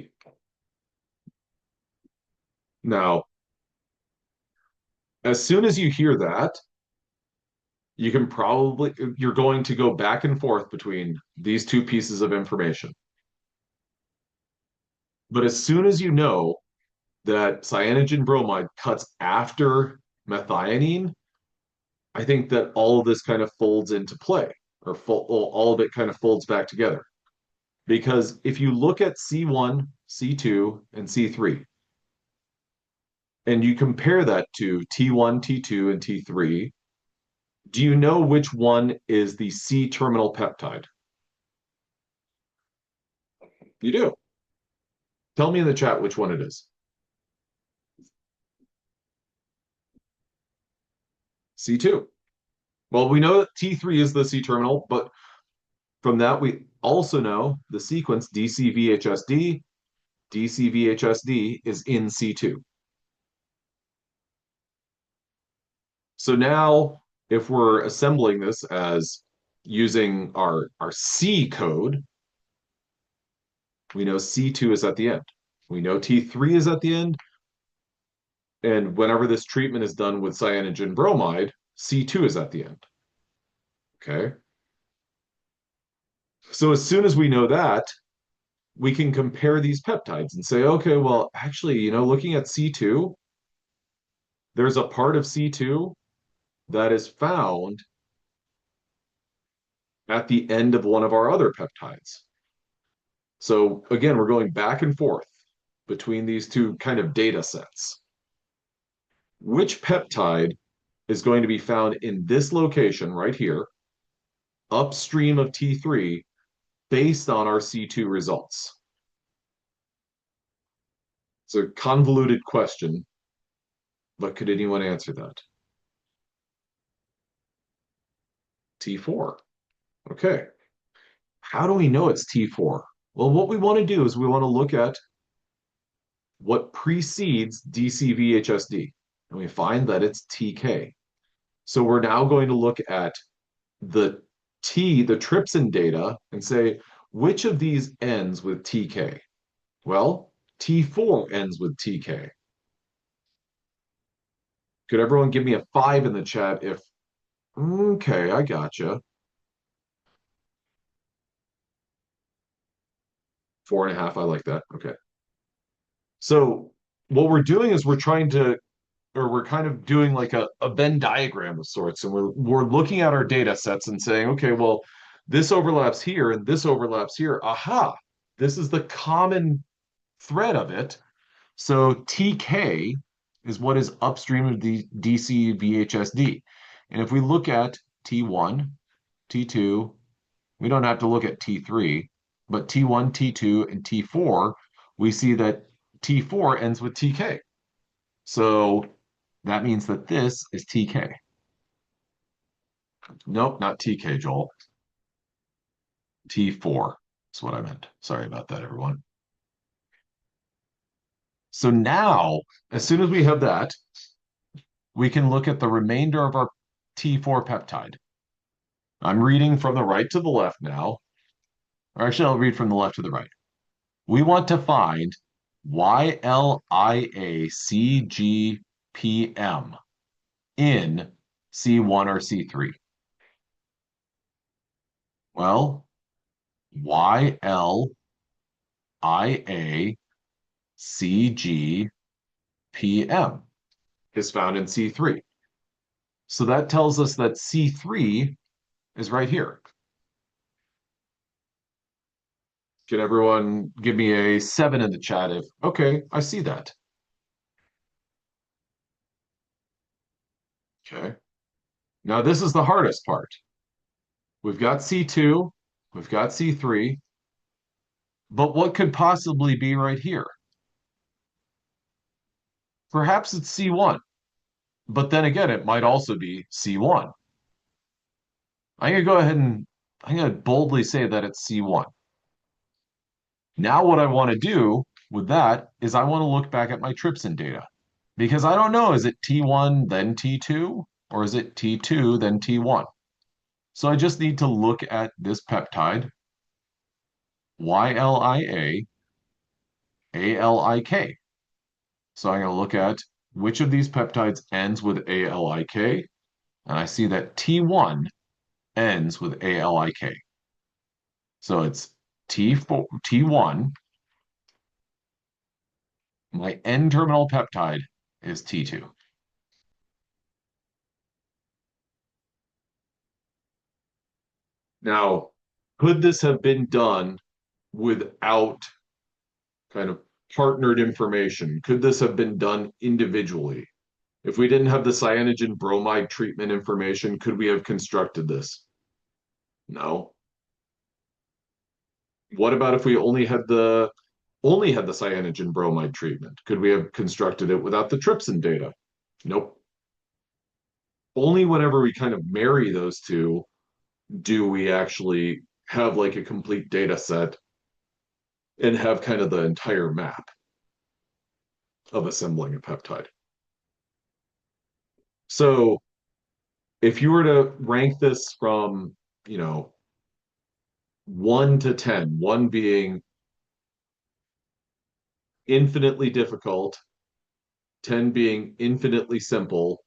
Now, as soon as you hear that, you can probably, you're going to go back and forth between these two pieces of information. But as soon as you know that cyanogen bromide cuts after methionine, I think that all of this kind of folds into play, or all of it kind of folds back together. Because if you look at C1, C2, and C3, and you compare that to T1, T2, and T3, do you know which one is the C terminal peptide? You do. Tell me in the chat which one it is. C2. Well, we know that T3 is the C terminal, but from that, we also know the sequence DCVHSD, DCVHSD is in C2. So now, if we're assembling this as using our C code, we know C2 is at the end. We know T3 is at the end. And whenever this treatment is done with cyanogen bromide, C2 is at the end. Okay. So as soon as we know that, we can compare these peptides and say, okay, well, actually, looking at C2, there's a part of C2 that is found at the end of one of our other peptides. So again, we're going back and forth between these two kind of data sets. Which peptide is going to be found in this location right here, upstream of T3, based on our C2 results? It's a convoluted question, but could anyone answer that? T4. Okay. How do we know it's T4? Well, what we want to do is we want to look at what precedes DCVHSD, and we find that it's TK. So we're now going to look at the trypsin data, and say, which of these ends with TK? Well, T4 ends with TK. Could everyone give me a 5 in the chat if, okay, I gotcha. 4.5, I like that. Okay. So what we're doing is we're kind of doing like a Venn diagram of sorts, and we're looking at our data sets and saying, okay, well, this overlaps here and this overlaps here. Aha, this is the common thread of it. So TK is what is upstream of the DCVHSD. And if we look at T1, T2, we don't have to look at T3, but T1, T2, and T4, we see that T4 ends with TK. So that means that this is TK. Nope, not TK, Joel. T4 is what I meant. Sorry about that, everyone. So now, as soon as we have that, we can look at the remainder of our T4 peptide. I'm reading from the right to the left now. Or actually, I'll read from the left to the right. We want to find YLIACGPM in C1 or C3. Well, YLIACGPM is found in C3. So that tells us that C3 is right here. Can everyone give me a 7 in the chat if, okay, I see that. Okay. Now this is the hardest part. We've got C2, we've got C3, but what could possibly be right here? Perhaps it's C1, but then again, it might also be C1. I'm going to go ahead and I'm going to boldly say that it's C1. Now what I want to do with that is I want to look back at my trypsin data because I don't know, is it T1 then T2 or is it T2 then T1? So I just need to look at this peptide, YLIA ALIK. So I'm going to look at which of these peptides ends with ALIK, and I see that T1 ends with ALIK. So it's T4, T1. My N-terminal peptide is T2. Now, could this have been done without kind of partnered information? Could this have been done individually? If we didn't have the cyanogen bromide treatment information, could we have constructed this? No. What about if we only had the cyanogen bromide treatment? Could we have constructed it without the trypsin data? Nope. Only whenever we kind of marry those two do we actually have like a complete data set and have kind of the entire map of assembling a peptide. So if you were to rank this from, 1 to 10, 1 being infinitely difficult, 10 being infinitely simple,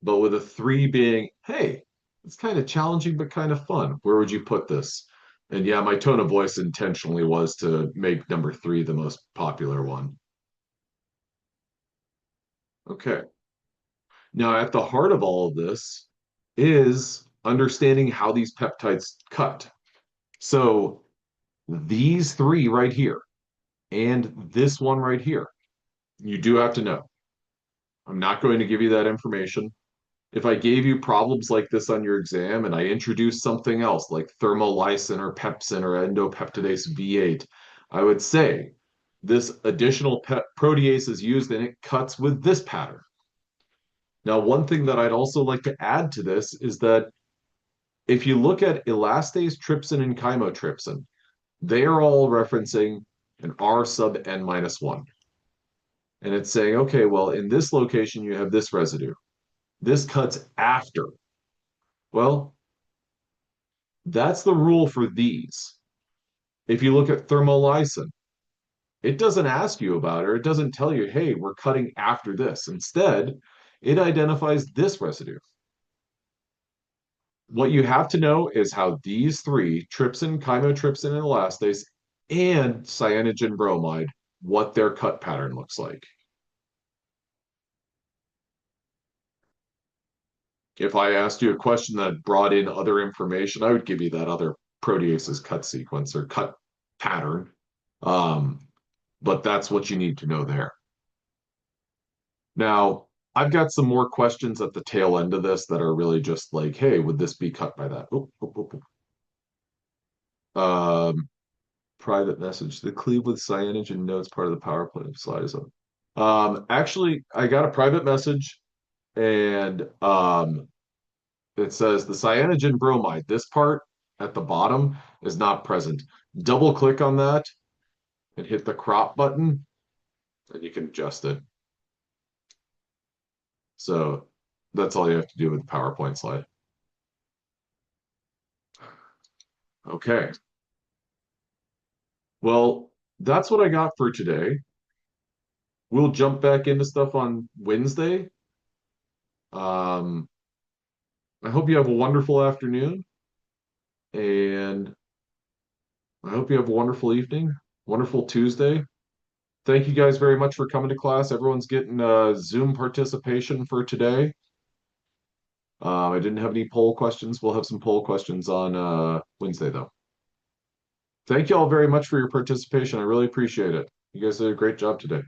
but with a 3 being, hey, it's kind of challenging but kind of fun. Where would you put this? And yeah, my tone of voice intentionally was to make number 3 the most popular one. Okay. Now, at the heart of all of this is understanding how these peptides cut. So these 3 right here and this one right here, you do have to know. I'm not going to give you that information. If I gave you problems like this on your exam and I introduced something else like thermolysin or pepsin or endopeptidase V8, I would say this additional protease is used and it cuts with this pattern. Now, one thing that I'd also like to add to this is that if you look at elastase, trypsin, and chymotrypsin, they are all referencing an R sub n minus 1. And it's saying, okay, well, in this location, you have this residue. This cuts after. Well, that's the rule for these. If you look at thermolysin, it doesn't ask you about it, or it doesn't tell you, hey, we're cutting after this. Instead, it identifies this residue. What you have to know is how these 3, trypsin, chymotrypsin, and elastase, and cyanogen bromide, what their cut pattern looks like. If I asked you a question that brought in other information, I would give you that other proteases cut sequence or cut pattern. But that's what you need to know there. Now, I've got some more questions at the tail end of this that are really just like, hey, would this be cut by that? Oop, oop, oop, oop. Private message. The Cleveland cyanogen notes part of the power plant of slide is up. Actually, I got a private message and it says the cyanogen bromide, this part at the bottom is not present. Double click on that and hit the crop button and you can adjust it. So that's all you have to do with the PowerPoint slide. Okay. Well, that's what I got for today. We'll jump back into stuff on Wednesday. Um, I hope you have a wonderful afternoon and I hope you have a wonderful evening, wonderful Tuesday. Thank you guys very much for coming to class. Everyone's getting Zoom participation for today. I didn't have any poll questions. We'll have some poll questions on Wednesday, though. Thank you all very much for your participation. I really appreciate it. You guys did a great job today.